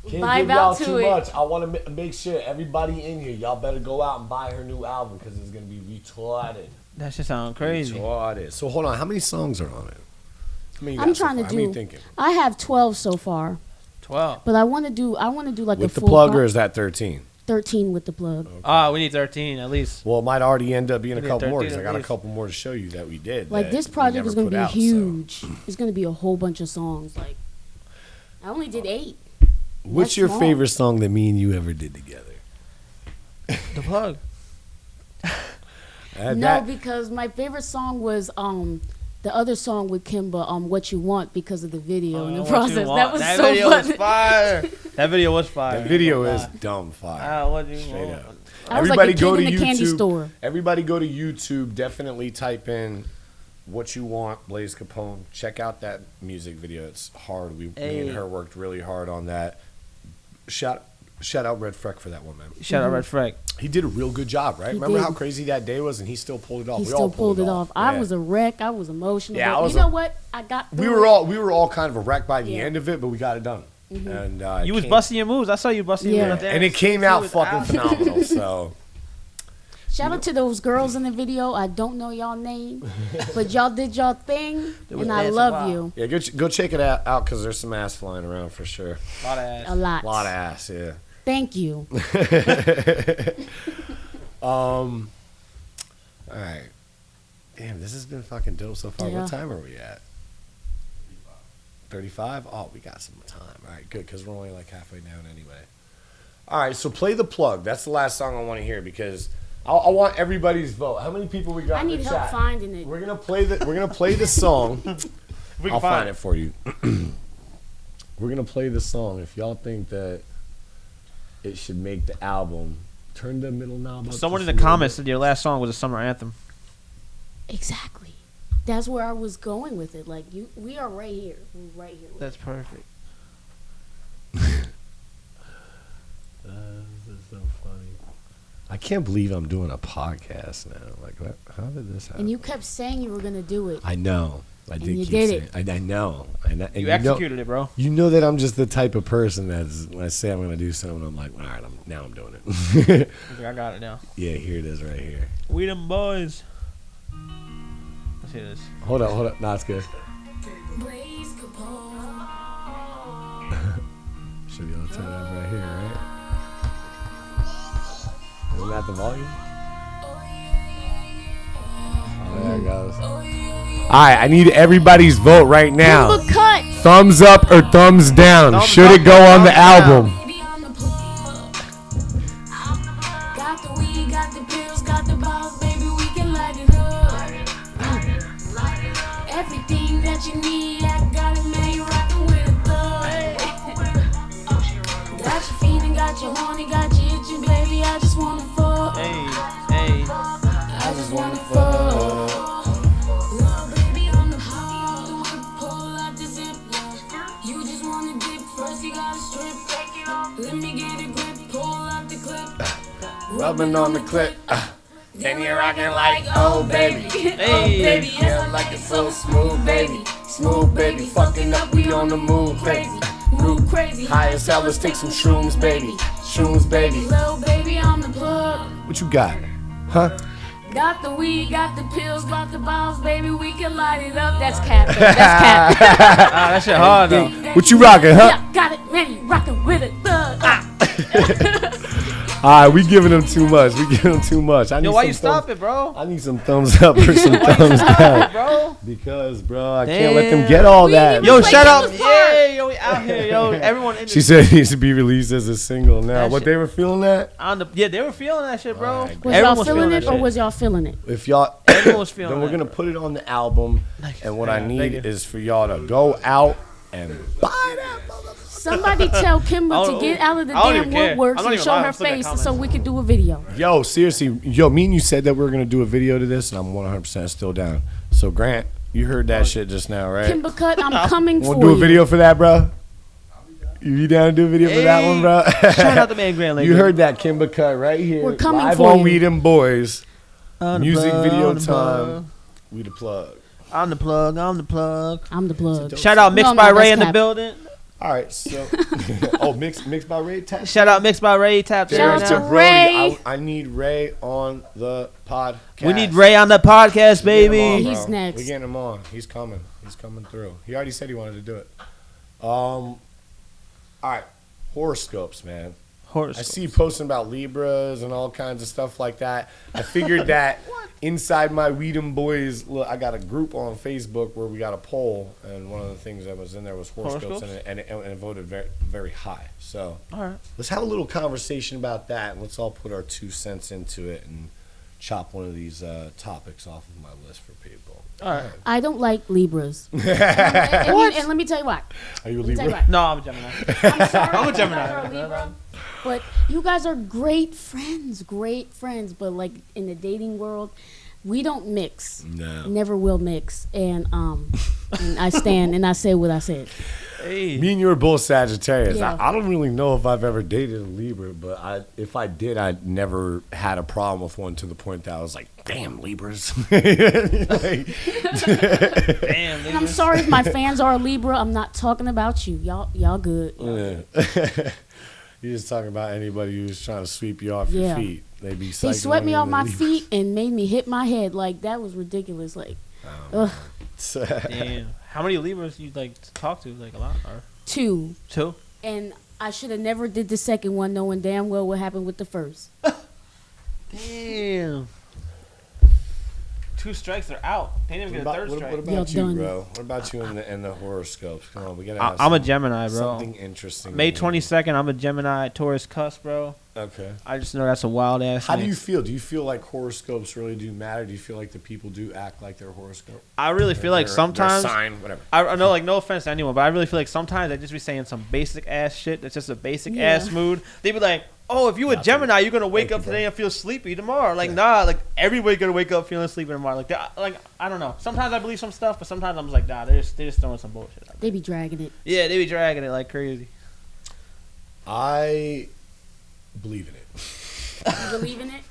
Can't vibe give y'all out to too it. much. I want to make sure everybody in here, y'all better go out and buy her new album because it's gonna be retarded. That shit sound crazy. Retarded. So hold on, how many songs are on it? How many you I'm got so trying to far? How many you do. thinking? I have 12 so far, 12. but I want to do like With a the full plug pro- or is that 13? 13 with the plug. We need 13 at least. Well, it might already end up being a Yeah, couple more 13 because I at got a least. couple more to show you that we did. Like that this we project never is going put to be out, so. huge. It's going to be a whole bunch of songs. Like I only did 8. What's That's your small. favorite song that me and you ever did together? The plug. No, because my favorite song was the other song with Kimba, What You Want, because of the video and the What You process. Want. That was That so video was fun. fire. That video was fire. That video is dumb fire. What you Straight want? up. I was like Everybody a go kid to in the candy YouTube. store. Everybody go to YouTube. Definitely type in What You Want, Blvze Capone. Check out that music video. It's hard. Me Hey. and her worked really hard on that. Shout Shout out Red Freck for that one, man. Shout out Red Freck. He did a real good job, right? He Remember did. how crazy that day was, and he still pulled it off. He We still all pulled it off. I Yeah. was a wreck. I was emotional. Yeah, but I was you know what? I got We through were it. all kind of a wreck by the Yeah. end of it, but we got it done. And You was came- busting your moves. I saw you busting your Yeah. moves. and it came out fucking phenomenal. So Shout out to those girls in the video. I don't know y'all name, but y'all did y'all thing, and I love you yeah, go check it out because there's some ass flying around for sure. A lot of ass. a lot. A lot of ass, yeah. Thank you. All right. Damn, this has been fucking dope so far. Yeah. What time are we at? 35? Oh, we got some time. All right, good, because we're only like halfway down anyway. All right, so play the plug. That's the last song I want to hear because I want everybody's vote. How many people we got I in the need chat? help finding it. We're gonna play the song. We I'll find it for you. We're gonna play the song. If y'all think that it should make the album, turn the middle knob up. Someone in just the a little comments said your last song was a summer anthem. Exactly. That's where I was going with it. Like we are right here. We're right here. That's perfect. This is so funny. I can't believe I'm doing a podcast now. Like, what? How did this happen? And you kept saying you were gonna do it. I know. I did you keep did saying. I know. And You executed it, bro. You know that I'm just the type of person that's when I say I'm going to do something, I'm like, all right, now I'm doing it. I got it now. Yeah, here it is right here. We them boys. Let's hear this. Hold up. Nah, it's good. Blaze Capone. Should be able to turn it up right here, right? Isn't that the volume? Oh, there it goes. All right, I need everybody's vote right now. Kimba cut. Thumbs up or thumbs down? Thumbs Should up it go or on the thumbs down? album? Baby on the plug. Got the weed, got the pills, got the balls, baby, we can light it up. Everything that you need, I got it, man, you rockin' with a thug. Got you feeling, got you horny, got you itching, baby, I just wanna fuck. Hey. I just wanna fuck. Love, baby, on the whip, pull out the zip. You just wanna dip, first you gotta strip. Let me get a grip, pull out the clip. Rubbing on the clip. And you're rocking like, oh, baby. Oh, baby, Yeah, I'm like it's so smooth, baby. Smooth, baby. Fucking up, we on the move, baby. move crazy. High as hell, let's take some shrooms, baby. Shrooms, baby. Little baby on the plug. What you got? Huh? Got the weed, got the pills, got the bombs, baby, we can light it up. That's cap. Though. That's cap. Ah, that shit hard though. What you rocking, huh? Yeah, got it, man, you rockin' with it, thug. All right, we giving them too much. I need Yo, why some you thumbs- stop it, bro? I need some thumbs up or some thumbs down. Bro. Because, bro, I can't let them get all We that. Yo, Play shut Kimba up. Park. Yeah, yo, we out here, yo. Everyone in She said it needs to be released as a single now. That What shit- they were feeling that? yeah, they were feeling that shit, bro. Alright, Was Everyone y'all was feeling it that or shit. was y'all feeling it? If y'all, Everyone was feeling then we're that, gonna bro. put it on the album. And what I Yeah, need thank you. is for y'all to go out and buy that motherfucker. Somebody tell Kimba to get out of the I don't damn even care. woodworks I'm not and even show lying. her I'm looking at face comments. so we could do a video. Yo, seriously, me and you said that we were gonna do a video to this, and I'm 100% still down. So Grant, you heard that shit just now, right? Kimba cut, I'm coming for Want you. to do a video for that, bro? You down to do a video for that one, bro? Shout out to man Grand Lake. You heard that Kimba cut right here. We're coming live for on you. We Dem Boyz. On the Music plug, video on the plug. time. We the plug. I'm the plug. I'm the plug. I'm the plug. Shout out Mixed No, by no, Ray that's in the cap. building. All right, so mixed by Ray. Tap. Shout out Mixed by Ray. Tap there Shout right out to now. Ray. I need Ray on the podcast. We need Ray on the podcast, We getting him baby. on, bro. He's next. We getting him on. He's coming. He's coming through. He already said he wanted to do it. All right, horoscopes, man. I see you posting about Libras and all kinds of stuff like that. I figured that inside my We Dem Boyz, look, I got a group on Facebook where we got a poll, and one of the things that was in there was horoscopes, and it voted very, very high. So All right. let's have a little conversation about that, and let's all put our 2 cents into it and chop one of these topics off of my list for people. All right. I don't like Libras. And let me tell you why. Are you a Let me tell you Libra? why. No, I'm a Gemini. I'm sorry. I'm a if you Gemini. guys are a Libra, but you guys are great friends, but like in the dating world, We don't mix. No. Never will mix. And and I stand and I say what I said. Hey. Me and you are both Sagittarius. Yeah. I don't really know if I've ever dated a Libra, but if I did, I never had a problem with one to the point that I was like, damn, Libras. Like, Damn, And I'm sorry if my fans are a Libra. I'm not talking about you. Y'all good. yeah. You're just talking about anybody who's trying to sweep you off your Yeah. feet. They be He psyching swept me on off you my and they feet and made me hit my head. Like, that was ridiculous. Like, ugh. Damn. How many Libras you like talk to? Like a lot or 2. 2? And I should have never did the second one, knowing damn well what happened with the first. Damn. 2 strikes are out. They didn't even get a third strike. What about Y'all you, done. bro? What about you in the horoscopes? Come on, we gotta. I'm a Gemini, bro. Something interesting. May 22nd, I'm a Gemini, Taurus cusp, bro. Okay. I just know that's a wild ass. How do thing. you feel? Do you feel like horoscopes really do matter? Do you feel like the people do act like their horoscope? I really feel like Their sometimes. sign, whatever. I know, like, no offense to anyone, but I really feel like sometimes they just be saying some basic ass shit that's just a basic ass mood. They be like, oh, if you a Nothing. Gemini, you're gonna wake Thank up you, today bro. and feel sleepy tomorrow. Like, nah, like everybody gonna wake up feeling sleepy tomorrow. Like, I don't know. Sometimes I believe some stuff, but sometimes I'm just like, nah, they're just throwing some bullshit out there. They be dragging it. Yeah, they be dragging it like crazy. I believe in it. You believe in it?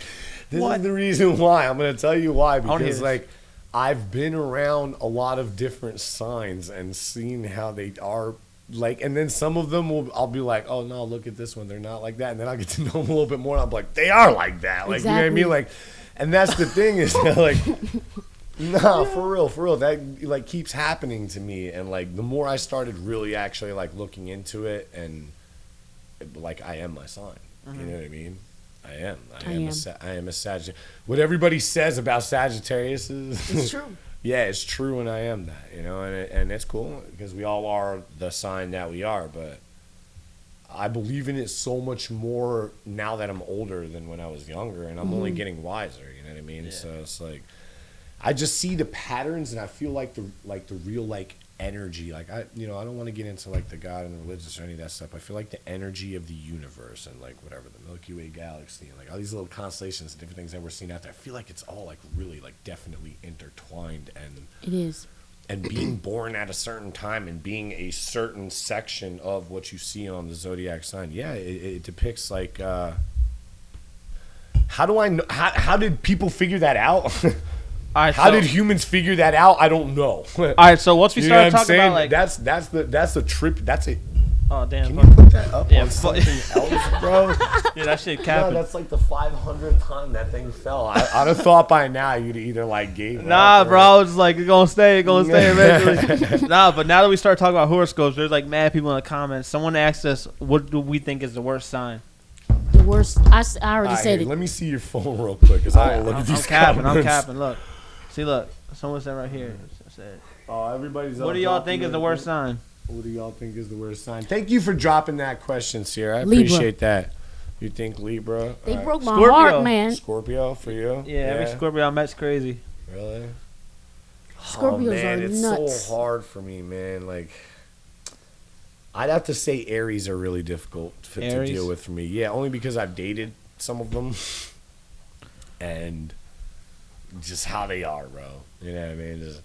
This What? is the reason why. I'm going to tell you why. wanna hear Because, this. like, I've been around a lot of different signs and seen how they are. Like, and then some of them I'll be like, oh, no, look at this one. They're not like that. And then I'll get to know them a little bit more. And I'm like, they are like that. Like, you know what I Exactly. mean? Like, and that's the thing is that, like, no, for real. That, like, keeps happening to me. And, like, the more I started really actually, like, looking into it and, like, I am my sign. You know what I mean? I am. I am a Sagittarius. What everybody says about Sagittarius is It's true. yeah, it's true, and I am that. You know, and it's cool because we all are the sign that we are. But I believe in it so much more now that I'm older than when I was younger, and I'm only getting wiser. You know what I mean? Yeah. So it's like I just see the patterns, and I feel like the real like energy. Like I don't want to get into like the God and the religious or any of that stuff. I feel like the energy of the universe and like whatever the Milky Way galaxy and like all these little constellations and different things that we're seeing out there. I feel like it's all like really like definitely intertwined and It is. being born at a certain time and being a certain section of what you see on the zodiac sign. Yeah, it depicts like. How do I know? How did people figure that out? All right, How did humans figure that out? I don't know. All right, so once we You know what started I'm talking saying? about like, that's a trip. That's a. oh damn, Can fuck. you put that up Yeah, on fuck. something else, bro? Yeah, that shit No, capping. that's like the 500th time that thing fell. I'd have thought by now you'd either like gave Nah, up or- bro, I was like, it's gonna stay eventually. Nah, but now that we start talking about horoscopes, there's like mad people in the comments. Someone asked us, what do we think is the worst sign? The worst. I already Alright, said here, it. let me see your phone real quick, because I Alright, don't look at I'm these capping. comments. I'm capping. Look, see, look. Someone said right here. Said, Oh, everybody's. what do y'all think is the worst sign? What do y'all think is the worst sign? Thank you for dropping that question, Sierra. I Libra. appreciate that. You think Libra? They Alright. broke my Scorpio. heart, man. Scorpio for you? Yeah, every Scorpio I met's crazy. Really? Scorpios man, are it's nuts. so hard for me, man. Like, I'd have to say Aries are really difficult to Aries? deal with for me. Yeah, only because I've dated some of them, and just how they are, bro. You know what I mean? Just,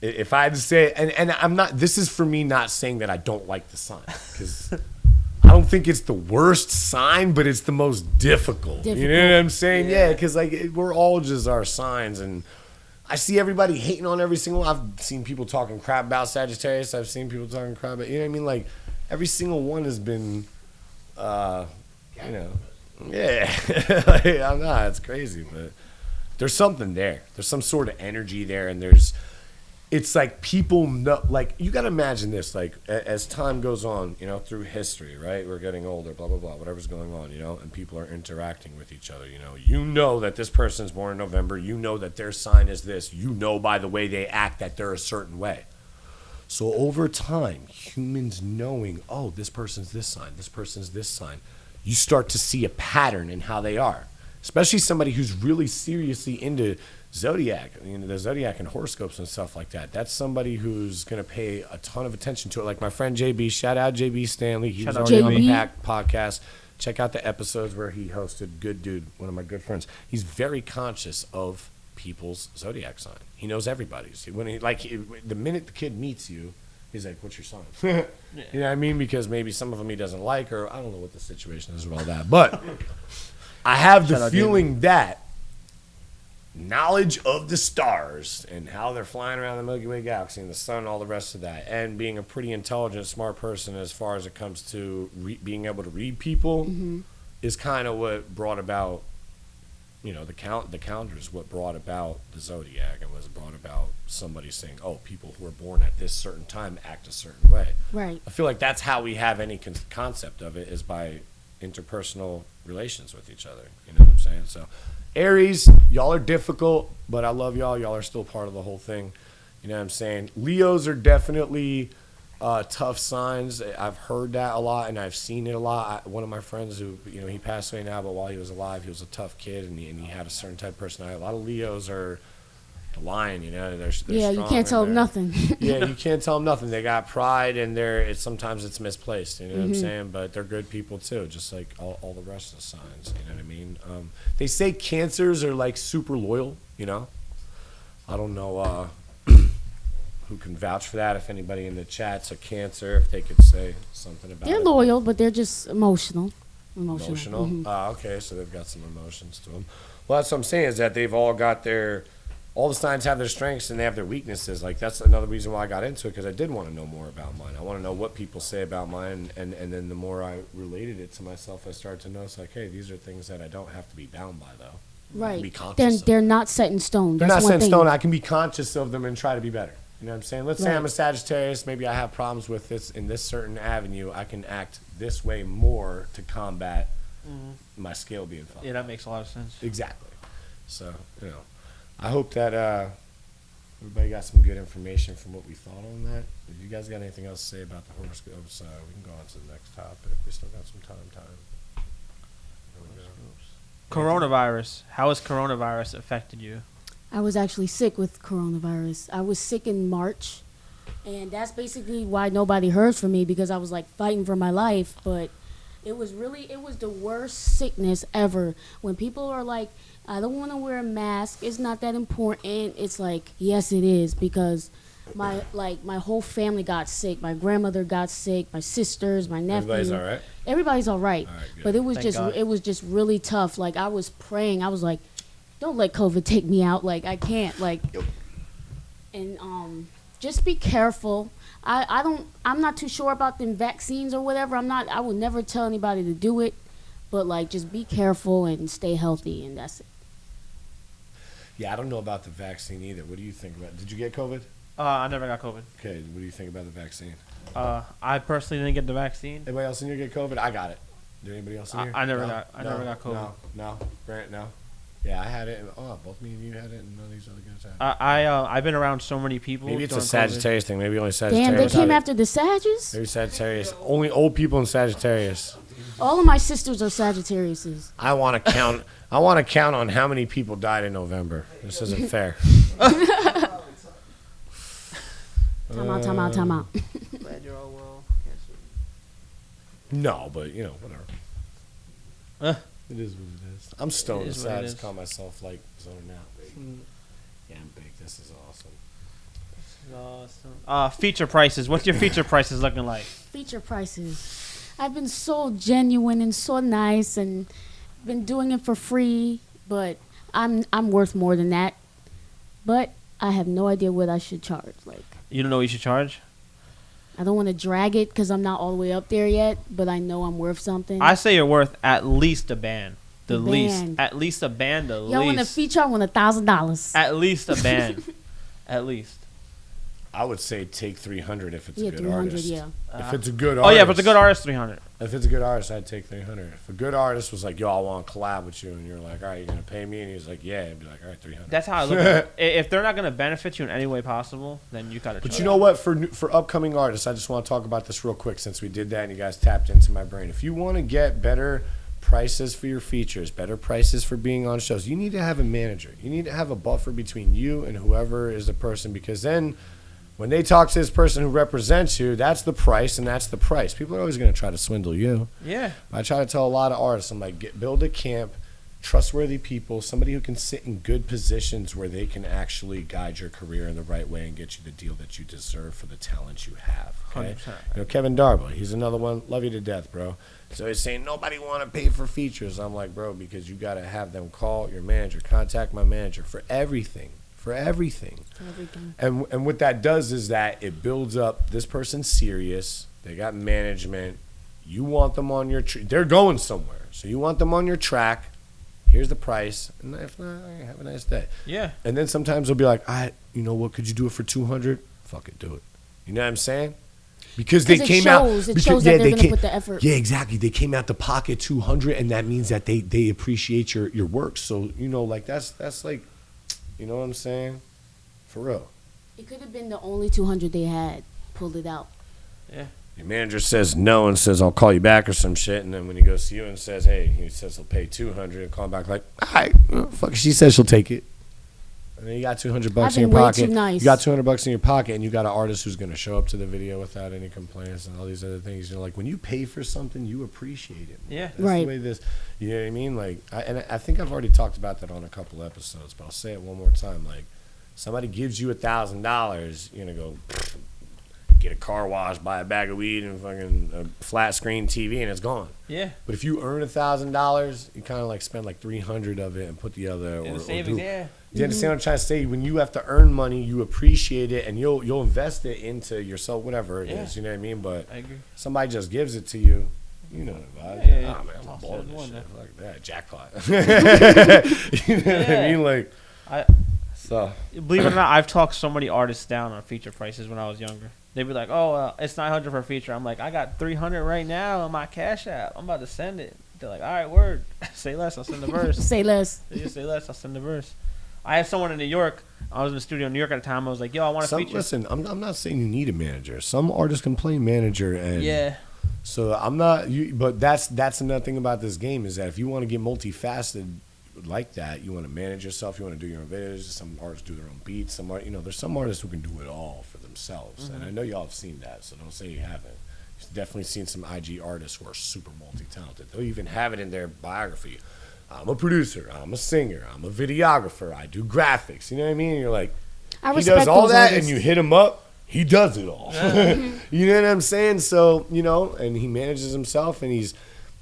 if I had to say, and I'm not. This is for me not saying that I don't like the sign, because I don't think it's the worst sign, but it's the most difficult. You know what I'm saying? Yeah, because like we're all just our signs, and I see everybody hating on every single one. I've seen people talking crap about Sagittarius. I've seen people talking crap about, you know what I mean? Like, every single one has been, you know, yeah. Like, I'm not, it's crazy, but there's something there. There's some sort of energy there, and it's like people know, like, you got to imagine this, like, as time goes on, you know, through history, right? We're getting older, blah, blah, blah, whatever's going on, you know, and people are interacting with each other, you know. You know that this person's born in November. You know that their sign is this. You know by the way they act that they're a certain way. So over time, humans knowing, oh, this person's this sign, this person's this sign, you start to see a pattern in how they are, especially somebody who's really seriously into Zodiac, you know, the Zodiac and horoscopes and stuff like that. That's somebody who's going to pay a ton of attention to it. Like my friend JB, shout out JB Stanley. He was Shout out already on JB. the Pack podcast. Check out the episodes where he hosted. Good dude, one of my good friends. He's very conscious of people's zodiac sign. He knows everybody's. The minute the kid meets you, he's like, "What's your sign?" You know what I mean? Because maybe some of them he doesn't like, or I don't know what the situation is with all that. But I have the feeling that knowledge of the stars and how they're flying around the Milky Way galaxy and the sun and all the rest of that, and being a pretty intelligent, smart person as far as it comes to being able to read people, is kind of what brought about, the calendar is what brought about the zodiac, and was brought about somebody saying, oh, people who are born at this certain time act a certain way. Right. I feel like that's how we have any concept of it, is by interpersonal relations with each other. You know what I'm saying? So Aries, y'all are difficult, but I love y'all. Y'all are still part of the whole thing. You know what I'm saying? Leos are definitely tough signs. I've heard that a lot, and I've seen it a lot. One of my friends who, he passed away now, but while he was alive, he was a tough kid, and he had a certain type of personality. A lot of Leos are the lion, they're yeah, you can't tell them nothing. Yeah, you can't tell them nothing. They got pride, and sometimes it's misplaced. You know what I'm saying? But they're good people too, just like all the rest of the signs. You know what I mean? They say Cancers are like super loyal. I don't know who can vouch for that. If anybody in the chat's a Cancer, if they could say something about it. They're loyal, but they're just emotional. Emotional. Okay, so they've got some emotions to them. Well, that's what I'm saying, is that they've all got all the signs have their strengths and they have their weaknesses. Like, that's another reason why I got into it, because I did want to know more about mine. I want to know what people say about mine, and then the more I related it to myself, I started to notice, like, hey, these are things that I don't have to be bound by, though. I can be conscious of. They're not set in stone. They're not set in stone. I can be conscious of them and try to be better. You know what I'm saying? Let's say Right. I'm a Sagittarius. Maybe I have problems with this in this certain avenue. I can act this way more to combat my scale being fucked. Yeah, that makes a lot of sense. Exactly. So, I hope that everybody got some good information from what we thought on that. If you guys got anything else to say about the horoscopes, we can go on to the next topic. We still got some time. Coronavirus. How has coronavirus affected you? I was actually sick with coronavirus. I was sick in March, and that's basically why nobody heard from me, because I was like fighting for my life. But it was the worst sickness ever. When people are like, I don't want to wear a mask, it's not that important. It's like, yes, it is, because my whole family got sick. My grandmother got sick, my sisters, my nephew. Everybody's all right? Everybody's all right. All right, good. But it was just really tough. Like, I was praying. I was like, don't let COVID take me out. Like, I can't. Like, and just be careful. I'm not too sure about them vaccines or whatever. I would never tell anybody to do it, but like, just be careful and stay healthy, and that's it. Yeah, I don't know about the vaccine either. What do you think about it? Did you get COVID? I never got COVID. Okay, what do you think about the vaccine? I personally didn't get the vaccine. Anybody else in here get COVID? I got it. Did anybody else in here? I never got COVID. No. Grant, no. Yeah, I had it. Both me and you had it, and none of these other guys had it. I've been around so many people. Maybe it's a during Sagittarius thing. Maybe only Sagittarius. Damn, they came have it. after the Sagittarius? Maybe Sagittarius. Only old people in Sagittarius. All of my sisters are Sagittariuses. I want to count. I want to count on how many people died in November. This isn't fair. Time out. Glad you're all well. No, but whatever. It is what it is. I'm stoned, so I just call myself like zoning out. Yeah, I'm big. This is awesome. Feature prices. What's your feature prices looking like? Feature prices. I've been so genuine and so nice, and been doing it for free, but I'm worth more than that. But I have no idea what I should charge. Like, You don't know what you should charge? I don't want to drag it because I'm not all the way up there yet, but I know I'm worth something. I say you're worth at least a band. The band. At least a band. Y'all want a feature? I want $1,000. At least a band. At least. I would say take 300 if it's a good 300, artist. yeah. If it's a good Oh artist. yeah, if it's a good artist, 300. If it's a good artist, I'd take 300. If a good artist was like, yo, I want to collab with you, and you're like, all right, you're going to pay me? And he's like, yeah. I'd be like, all right, 300. That's how I look at it. If they're not going to benefit you in any way possible, then you got to charge. But you know what? For upcoming artists, I just want to talk about this real quick since we did that and you guys tapped into my brain. If you want to get better prices for your features, better prices for being on shows, you need to have a manager. You need to have a buffer between you and whoever is the person, because then when they talk to this person who represents you, that's the price and that's the price. People are always going to try to swindle you. Yeah. I try to tell a lot of artists, I'm like, build a camp, trustworthy people, somebody who can sit in good positions where they can actually guide your career in the right way and get you the deal that you deserve for the talent you have. Okay? 100%. You know, Kevin Darbo, he's another one. Love you to death, bro. So he's saying nobody want to pay for features. I'm like, bro, because you got to have them call your manager, contact my manager for everything. For everything. And what that does is that it builds up, this person's serious, they got management, you want them on your they're going somewhere, so you want them on your track. Here's the price, and if not, have a nice day. Yeah. And then sometimes they'll be like, you know what, could you do it for 200? Fuck it, do it. You know what I'm saying? Because they came out. It shows that they're going to put the effort. Yeah, exactly. They came out the pocket 200, and that means that they appreciate your work. So, you know, like that's like, you know what I'm saying? For real. It could have been the only 200 they had. Pulled it out. Yeah. Your manager says no and says, I'll call you back or some shit. And then when he goes to you and says, hey, he says he'll pay 200 and call him back like, all right, fuck, she says she'll take it. And then you got $200 in your pocket. Nice. You got $200 in your pocket, and you got an artist who's going to show up to the video without any complaints and all these other things. You know, like when you pay for something, you appreciate it. Yeah. That's right. the way this, you know what I mean? Like, I think I've already talked about that on a couple episodes, but I'll say it one more time. Like, somebody gives you $1,000, you're going to go get a car wash, buy a bag of weed, and fucking a flat screen TV, and it's gone. Yeah. But if you earn $1,000, you kind of like spend like 300 of it and put the other. In or savings, do, yeah. Do you understand what I'm trying to say? When you have to earn money, you appreciate it, and you'll invest it into yourself, whatever it is. You know what I mean? But I agree. somebody just gives it to you. You know the vibe. Yeah. Oh man, I'm balling this shit. Fuck that jackpot. You know what I mean? Like, so. Believe it or not, I've talked so many artists down on feature prices when I was younger. They'd be like, "Oh, it's $900 for a feature." I'm like, "I got $300 right now on my Cash App. I'm about to send it." They're like, "All right, word. Say less. I'll send the verse." Say less. They just say less. I'll send the verse. I had someone in New York. I was in the studio in New York at the time. I was like, "Yo, I want a feature." Listen, I'm not saying you need a manager. Some artists can play manager, and yeah. So I'm not. But that's another thing about this game is that if you want to get multifaceted like that, you want to manage yourself. You want to do your own videos. Some artists do their own beats. There's some artists who can do it all for themselves, and I know y'all have seen that. So don't say you haven't. You've definitely seen some IG artists who are super multi-talented. They'll even have it in their biography. I'm a producer. I'm a singer. I'm a videographer. I do graphics. You know what I mean? And you're like, he does all that, and you hit him up. He does it all. You know what I'm saying? So, and he manages himself, and he's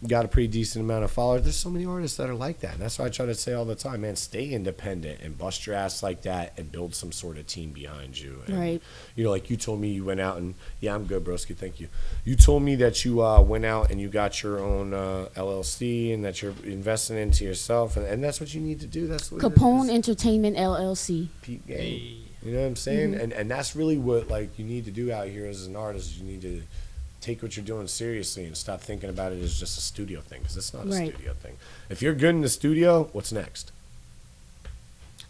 got a pretty decent amount of followers. There's so many artists that are like that. And that's why I try to say all the time, man, stay independent and bust your ass like that and build some sort of team behind you. And, right. Like you told me you went out and, yeah, I'm good, broski, thank you. You told me that you went out and you got your own LLC and that you're investing into yourself. And that's what you need to do. That's what Capone Entertainment LLC. Peep game. You know what I'm saying? Mm-hmm. And that's really what, like, you need to do out here as an artist. You need to take what you're doing seriously and stop thinking about it as just a studio thing, because it's not a studio thing. If you're good in the studio, what's next?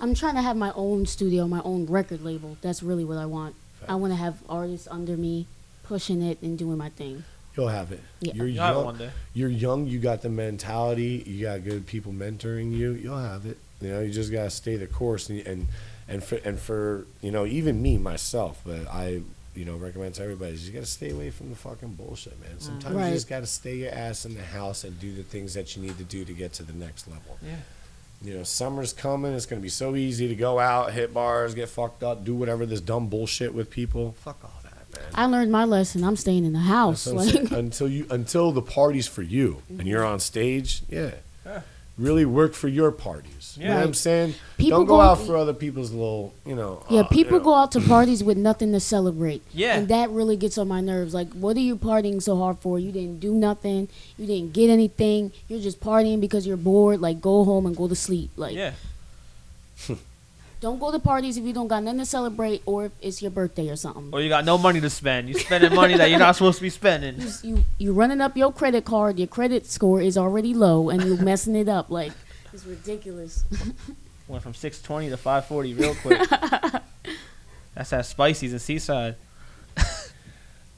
I'm trying to have my own studio, my own record label. That's really what I want. I want to have artists under me, pushing it and doing my thing. You'll have it. Yeah. You're You'll have it young. one day. You're young. You got the mentality. You got good people mentoring you. You'll have it. You just gotta stay the course. And for even me myself, but I recommend to everybody is you gotta stay away from the fucking bullshit, man. Sometimes you just gotta stay your ass in the house and do the things that you need to do to get to the next level. Yeah. Summer's coming. It's gonna be so easy to go out, hit bars, get fucked up, do whatever this dumb bullshit with people. Fuck all that, man. I learned my lesson. I'm staying in the house. Until the party's for you and you're on stage, really work for your parties. You know what I'm saying? Don't go out for other people's little, people go out to parties with nothing to celebrate. Yeah. And that really gets on my nerves. Like, what are you partying so hard for? You didn't do nothing. You didn't get anything. You're just partying because you're bored. Like, go home and go to sleep. Like, yeah. Don't go to parties if you don't got nothing to celebrate or if it's your birthday or something. Or you got no money to spend. You spending money that you're not supposed to be spending. You running up your credit card. Your credit score is already low, and you're messing it up. Like, it's ridiculous. Went from 620 to 540 real quick. That's that Spicy's in Seaside.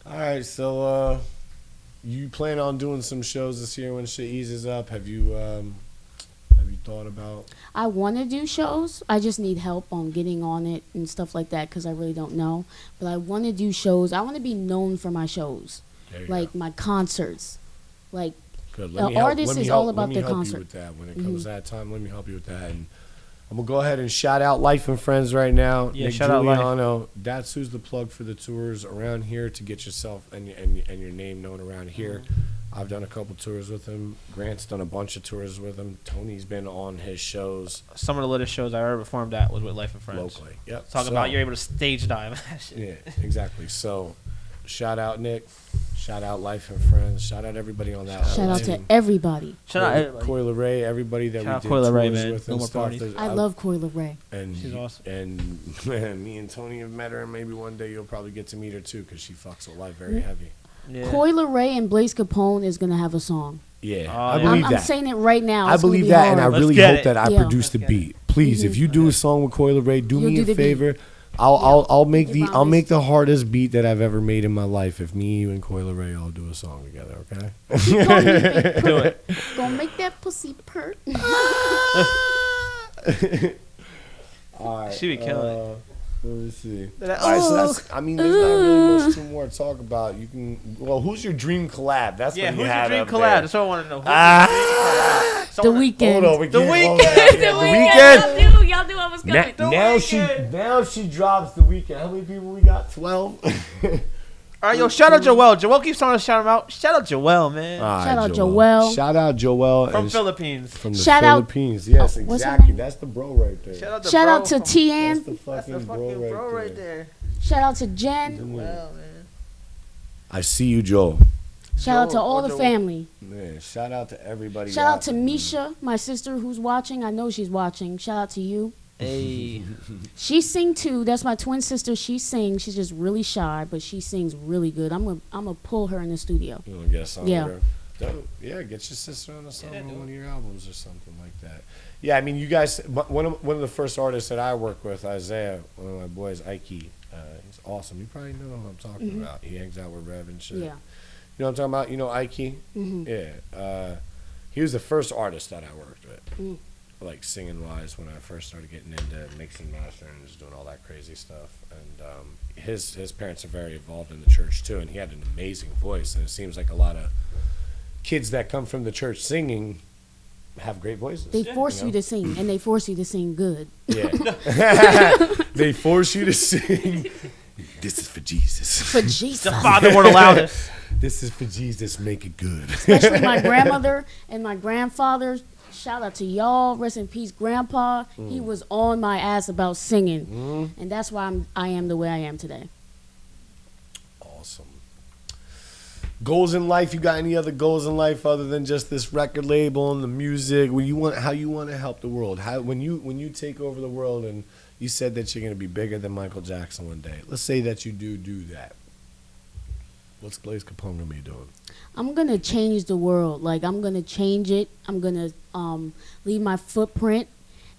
All right, so you plan on doing some shows this year when shit eases up? Have you thought about? I want to do shows. I just need help on getting on it and stuff like that because I really don't know. But I want to do shows. I want to be known for my shows, like my concerts. Like, Good. The artist is all about let me the help concert. you with that. When it comes to that time, let me help you with that. And I'm going to go ahead and shout out Life and Friends right now. Yeah, Nick shout out Life. Giuliano. That's who's the plug for the tours around here to get yourself and your name known around here. I've done a couple tours with him. Grant's done a bunch of tours with him. Tony's been on his shows Some of the latest shows I ever performed at was with Life and Friends. locally. Yep. Talking about you're able to stage dive. That shit. Yeah, exactly. So, shout out Nick. Shout out Life and Friends. Shout out everybody on that. Shout out to team. everybody. Shout out everybody. Coil Ray, everybody that Shout we out did Coil Ray, tours man. with No and more stuff. parties. That I love Coil Ray. And She's awesome. And me and Tony have met her, and maybe one day you'll probably get to meet her too, because she fucks with life very heavy. Yeah. Coil Ray and Blvze Capone is gonna have a song. Yeah, Oh, I yeah. believe I'm that. saying it right now. I It's gonna believe be that, and I hard. Let's really get hope it. that I Yeah. produce the Let's get beat. Please, if you do a song with Coil Ray, do You'll me do a the beat. favor. I'll make You I'll make promise? the hardest beat that I've ever made in my life. If me, you, and Coil Ray all do a song together, okay? Do it. Gonna make that pussy purr. All right. She be killing it. Let me see. That- All right, so that's. I mean, there's not really much too more to talk about. You can. Well, who's your dream collab? That's Yeah, what you who's your have dream up collab? there. That's what I want to know. Who's Ah! The Weeknd. Hold on, we The can't- Weeknd. yeah, The Weeknd. Y'all knew I was coming. Now she drops the Weeknd. How many people we got? 12. All right, yo, shout out Joel. Joel keeps telling us to shout him out. Shout out Joel, man. All right, Shout out Joel. Shout out Joel From and Philippines. from the Shout out- Philippines. Yes, Oh, what's her exactly. name? That's the bro right there. Shout out to Shout bro out to from- That's Tian. the That's fucking, the fucking bro right there. there. Shout out to Jen. Well, man. I see you, Joel. Shout out to Joel, all or the Joel. family. Man, shout out to everybody. Shout out to Misha, my sister who's watching. I know she's watching. Shout out to you. Hey. She sing too. That's my twin sister. She sings. She's just really shy, but she sings really good. I'm gonna pull her in the studio. You want to get a song Yeah. with her? Dope. Yeah, get your sister on a song Yeah, on do one it. of your albums or something like that. Yeah, I mean, you guys. One of the first artists that I work with, Isaiah, one of my boys, Ike. He's awesome. You probably know who I'm talking about. He hangs out with Rev and shit. Yeah. You know what I'm talking about? You know Ike? Mhm. Yeah. He was the first artist that I worked with. Mm. Like singing wise, when I first started getting into mixing, mastering, and just doing all that crazy stuff. And his parents are very involved in the church too, and he had an amazing voice. And it seems like a lot of kids that come from the church singing have great voices. They force you to sing, and they force you to sing good. Yeah. They force you to sing. This is for Jesus. For Jesus. The father won't allow this. This is for Jesus. Make it good. Especially my grandmother and my grandfather. Shout out to y'all. Rest in peace, Grandpa. He was on my ass about singing, and that's why I am the way I am today. Awesome. Goals in life. You got any other goals in life other than just this record label and the music? How you want to help the world? When you take over the world, and you said that you're going to be bigger than Michael Jackson one day. Let's say that you do that. What's Blvze Capone gonna be doing? I'm gonna change the world. Like, I'm gonna change it. I'm gonna leave my footprint,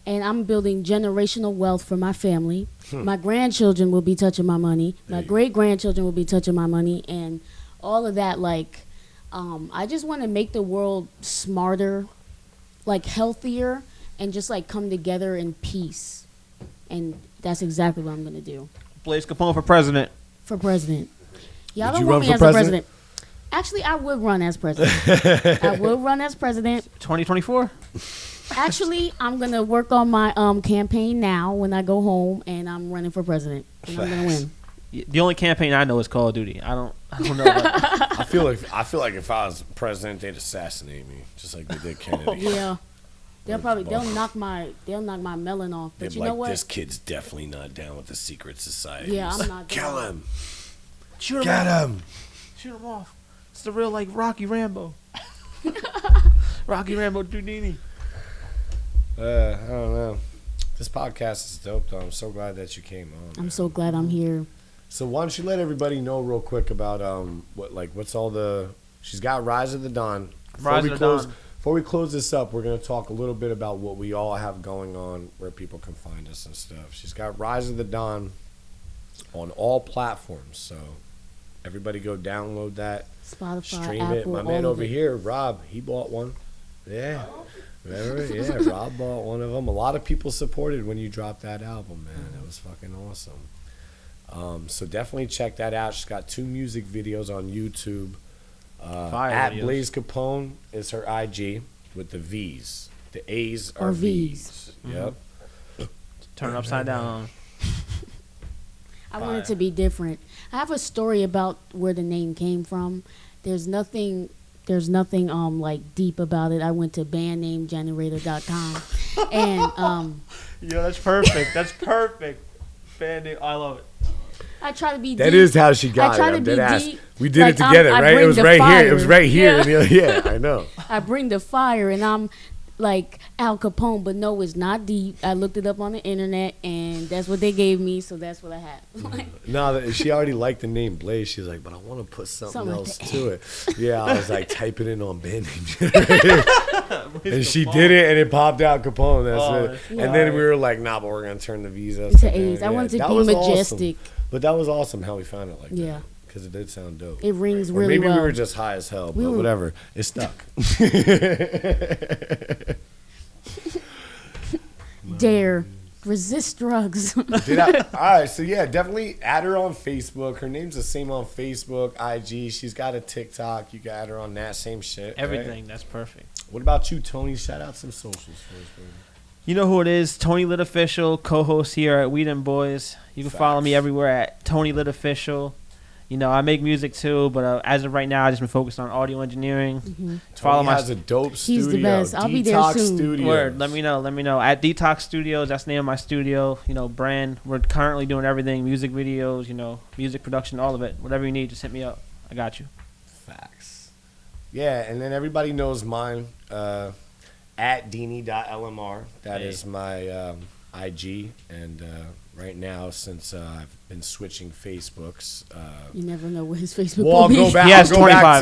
and I'm building generational wealth for my family. My grandchildren will be touching my money. My great grandchildren will be touching my money, and all of that. Like, I just want to make the world smarter, like healthier, and just like come together in peace. And that's exactly what I'm gonna do Blvze Capone for president. for president. Y'all Would don't you want run me for as a president? president. Actually, I would run as president. I will run as president. 2024. Actually, I'm gonna work on my campaign now when I go home, and I'm running for president, and I'm gonna win. The only campaign I know is Call of Duty. I don't know. About I feel like if I was president, they'd assassinate me, just like they did Kennedy. Yeah, they'll knock my melon off. They'd But be you like, know what? this kid's definitely not down with the secret society. Yeah, I'm not Kill down. him. Shoot him Get off. him. Shoot him off. It's the real like Rocky Rambo. Rocky Rambo Houdini. I don't know. This podcast is dope, though. I'm so glad that you came on. I'm man. so glad I'm here. So why don't you let everybody know real quick about what's all the. She's got Rise of the Dawn. Rise of the Dawn. Before we close this up, we're gonna talk a little bit about what we all have going on, where people can find us and stuff. She's got Rise of the Dawn on all platforms, so everybody go download that, Spotify, stream Apple, it. My all man of over it. here, Rob, he bought one. Yeah. Remember? Yeah, Rob bought one of them. A lot of people supported when you dropped that album, man. It was fucking awesome. So definitely check that out. She's got 2 music videos on YouTube. Fire At videos. Blvze Capone is her IG with the V's. The A's are Or V's. V's. Yep. Turn it upside down. I want it to be different. I have a story about where the name came from. There's nothing like deep about it. I went to bandnamegenerator.com and Yo, that's perfect. That's perfect. Bandit, I love it. I try to be That deep. is how she got I try it. to I'm be dead ass. deep. We did Like, it together, I right? It bring was the right here. It was fire. right here. Yeah. Yeah, I know. I bring the fire, and I'm like Al Capone, but no, it's not deep. I looked it up on the internet, and that's what they gave me, so that's what I had. No, she already liked the name Blvze. She's like, but I want to put something Something else like to it. Yeah, I was like, type it in on band name generator. And she did it, and it popped out Capone. That's it. And then we were like, nah, but we're going to turn the V's up. To A's. I wanted to that be was majestic. Awesome. But that was awesome how we found it like Yeah. that. Because it did sound dope. It rings Or really maybe well. we were just high as hell, but We were- whatever. It stuck. Dare. Resist drugs. All right, so yeah, definitely add her on Facebook. Her name's the same on Facebook, IG. She's got a TikTok. You can add her on that same shit. right? Everything. That's perfect. What about you, Tony? Shout out some socials for us, baby. You know who it is. Tony Lit Official, co-host here at Dem Boyz. You can follow me everywhere at Tony Lit Official. You know, I make music too, but as of right now, I've just been focused on audio engineering. Follow Tony my has a dope studio. He's the best. I'll be there Detox soon. Studios. Word. Let me know. At Detox Studios, that's the name of my studio. You know, brand. We're currently doing everything: music videos, you know, music production, all of it. Whatever you need, just hit me up. I got you. Facts. Yeah, and then everybody knows mine. At Deanie.lmr. That Hey. is my IG. And right now, since I've been switching Facebooks, You never know what his Facebook well, will I'll be. go back. He has I'll go back 25.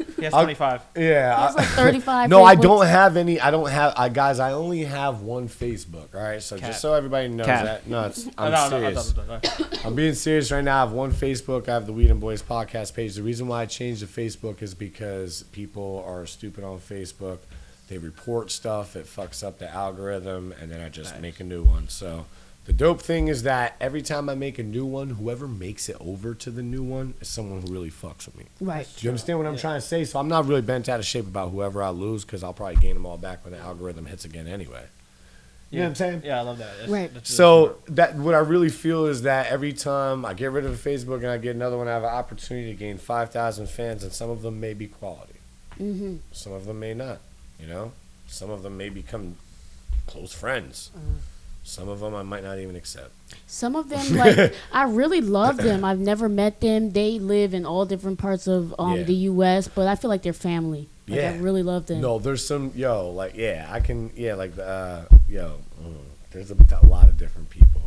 to He has I'll- 25. yeah. He has like 35 No, I Facebooks. don't have any. I don't have. Guys, I only have one Facebook. All right, so Cap. just so everybody knows Cap. that. No, I'm No, serious. no. I'm being serious right now. I have one Facebook. I have the Dem Boyz podcast page. The reason why I changed the Facebook is because people are stupid on Facebook. They report stuff. It fucks up the algorithm, and then I just Nice. make a new one. So the dope thing is that every time I make a new one, whoever makes it over to the new one is someone who really fucks with me. Right. Do you understand what I'm trying to say? So I'm not really bent out of shape about whoever I lose because I'll probably gain them all back when the algorithm hits again anyway. You know what I'm saying? Yeah, I love that. Right. That's So that what I really feel is that every time I get rid of the Facebook and I get another one, I have an opportunity to gain 5,000 fans, and some of them may be quality. Mm-hmm. Some of them may not. You know, some of them may become close friends. Some of them I might not even accept. Some of them, like, I really love them. I've never met them. They live in all different parts of Yeah. the U.S., but I feel like they're family. Like, Yeah. I really love them. No, there's some there's a lot of different people.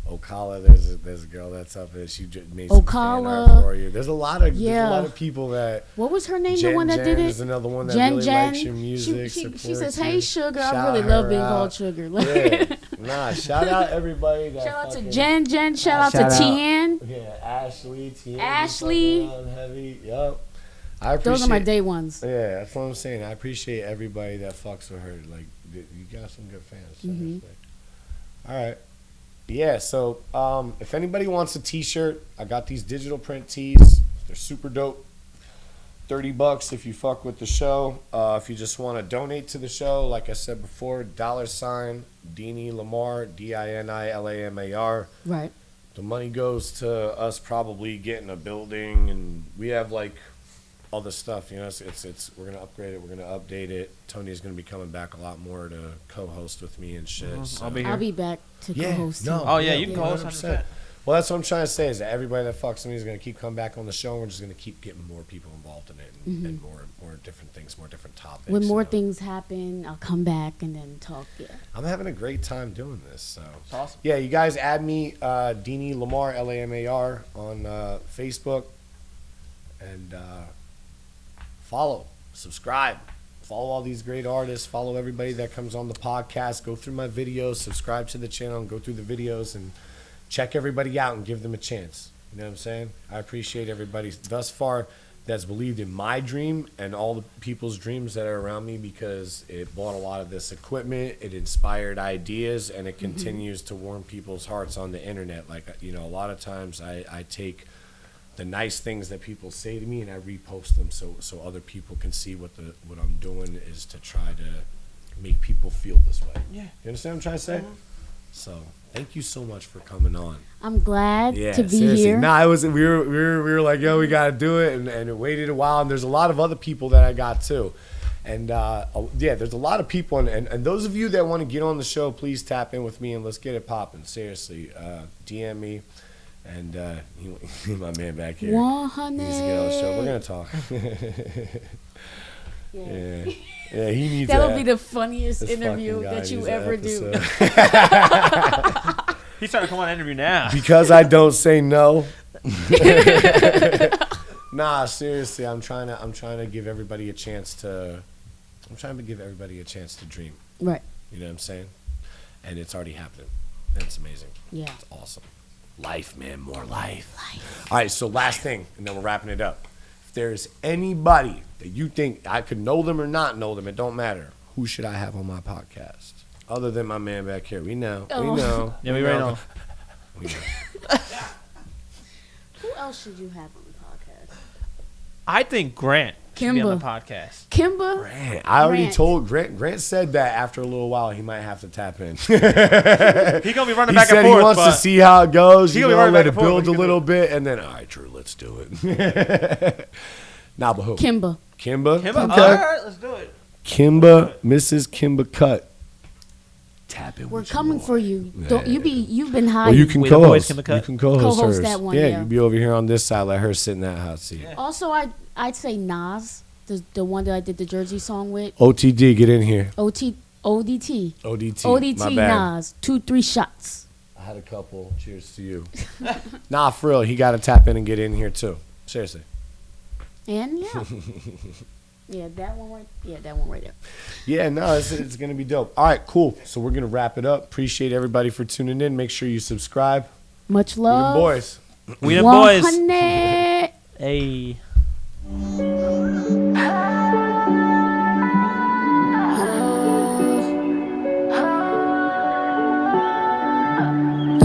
Ocala, there's a girl that's up there. She just made some fan Ocala. art for you. There's a lot of Yeah. people that. What was her name? Jen The one that Jen did it? is another one that Jen really Jen. likes your music. She supports says, you. "Hey, Sugar." I Shout really love her being out. called Sugar. Yeah. Nah, shout out everybody. That Shout out to fucking- Jen Jen. Shout out Shout to out. Tian. Yeah, Ashley, Tian, Ashley. fucking around heavy. Yup. I appreciate. Those are my day ones. Yeah, that's what I'm saying. I appreciate everybody that fucks with her. Like, you got some good fans. So Mhm. respect. All right. Yeah, so if anybody wants a t-shirt, I got these digital print tees. They're super dope. $30 if you fuck with the show. If you just want to donate to the show, like I said before, $ Deanie Lamar, DINILAMAR. Right. The money goes to us probably getting a building, and we have like all this stuff, you know. It's we're gonna upgrade it, we're gonna update it. Tony's gonna be coming back a lot more to co-host with me and shit. So. I'll be here. I'll be back to co-host. no, too. Oh, yeah, you can co-host 100%. Well, that's what I'm trying to say is that everybody that fucks with me is gonna keep coming back on the show, and we're just gonna keep getting more people involved in it, and more different things, more different topics. When more you know. things happen, I'll come back and then talk. Yeah. I'm having a great time doing this. So It's awesome. yeah, you guys add me Deanie Lamar LAMAR on Facebook, and follow, subscribe, follow all these great artists, follow everybody that comes on the podcast, go through my videos, subscribe to the channel, and go through the videos and check everybody out and give them a chance. You know what I'm saying? I appreciate everybody thus far that's believed in my dream and all the people's dreams that are around me, because it bought a lot of this equipment, it inspired ideas, and it continues to warm people's hearts on the internet. Like, you know, a lot of times I take the nice things that people say to me, and I repost them so other people can see what I'm doing is to try to make people feel this way. Yeah. You understand what I'm trying to say? So thank you so much for coming on. I'm glad to be seriously. here. Nah, it was we were like, yo, we gotta do it, and it waited a while, and there's a lot of other people that I got too. And there's a lot of people, and those of you that want to get on the show, please tap in with me and let's get it popping. Seriously, DM me, and my man back here. 100. Needs to get on the show. We're gonna talk. Yeah, he needs. That'll be the funniest this interview fucking guy that you needs an ever do. episode. He's trying to come on an interview now. Because I don't say no. Nah, seriously, I'm trying to give everybody a chance to. I'm trying to give everybody a chance to dream. Right. You know what I'm saying? And it's already happening. And it's amazing. Yeah. It's awesome. Life, man, more life. All right, so last thing, and then we're wrapping it up. If there's anybody that you think I could know them or not know them, it don't matter. Who should I have on my podcast? Other than my man back here. We know. Oh. We know. Yeah, we already know. We know. Who else should you have on the podcast? I think Grant should be on the Kimba. podcast. Kimba? Grant. I already Grant. told Grant. Grant said that after a little while he might have to tap in. He gonna be running He back said and forth. he wants to but see how it goes. He You gonna be know, running let back it and forth, build but a he gonna little bit, and then all right, Drew, let's do it. Nah, but who? Kimba. Kimba. Kimba, Okay. all right, let's do it. Kimba, Mrs. Kimba Cut. Tap in. We're with your coming boy. for you. Yeah. You've been Well, hiding. you can We the co-host. boys Kimba Cut? You can co-host Co-host hers. that one, yeah, yeah. you be over here on this side, let her sit in that hot seat. Yeah. Also, I'd say Nas, the one that I did the Jersey song with. OTD, get in here. ODT. ODT. ODT My bad. Nas. 2-3 shots. I had a couple. Cheers to you. Nah, for real, he got to tap in and get in here too. Seriously. And yeah. Yeah, that one right there. Yeah, no, it's going to be dope. All right, cool. So we're going to wrap it up. Appreciate everybody for tuning in. Make sure you subscribe. Much We them love. boys. We the boys. 100. Hey.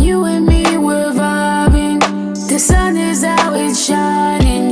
You and me, we're vibing. The sun is out, it's shining.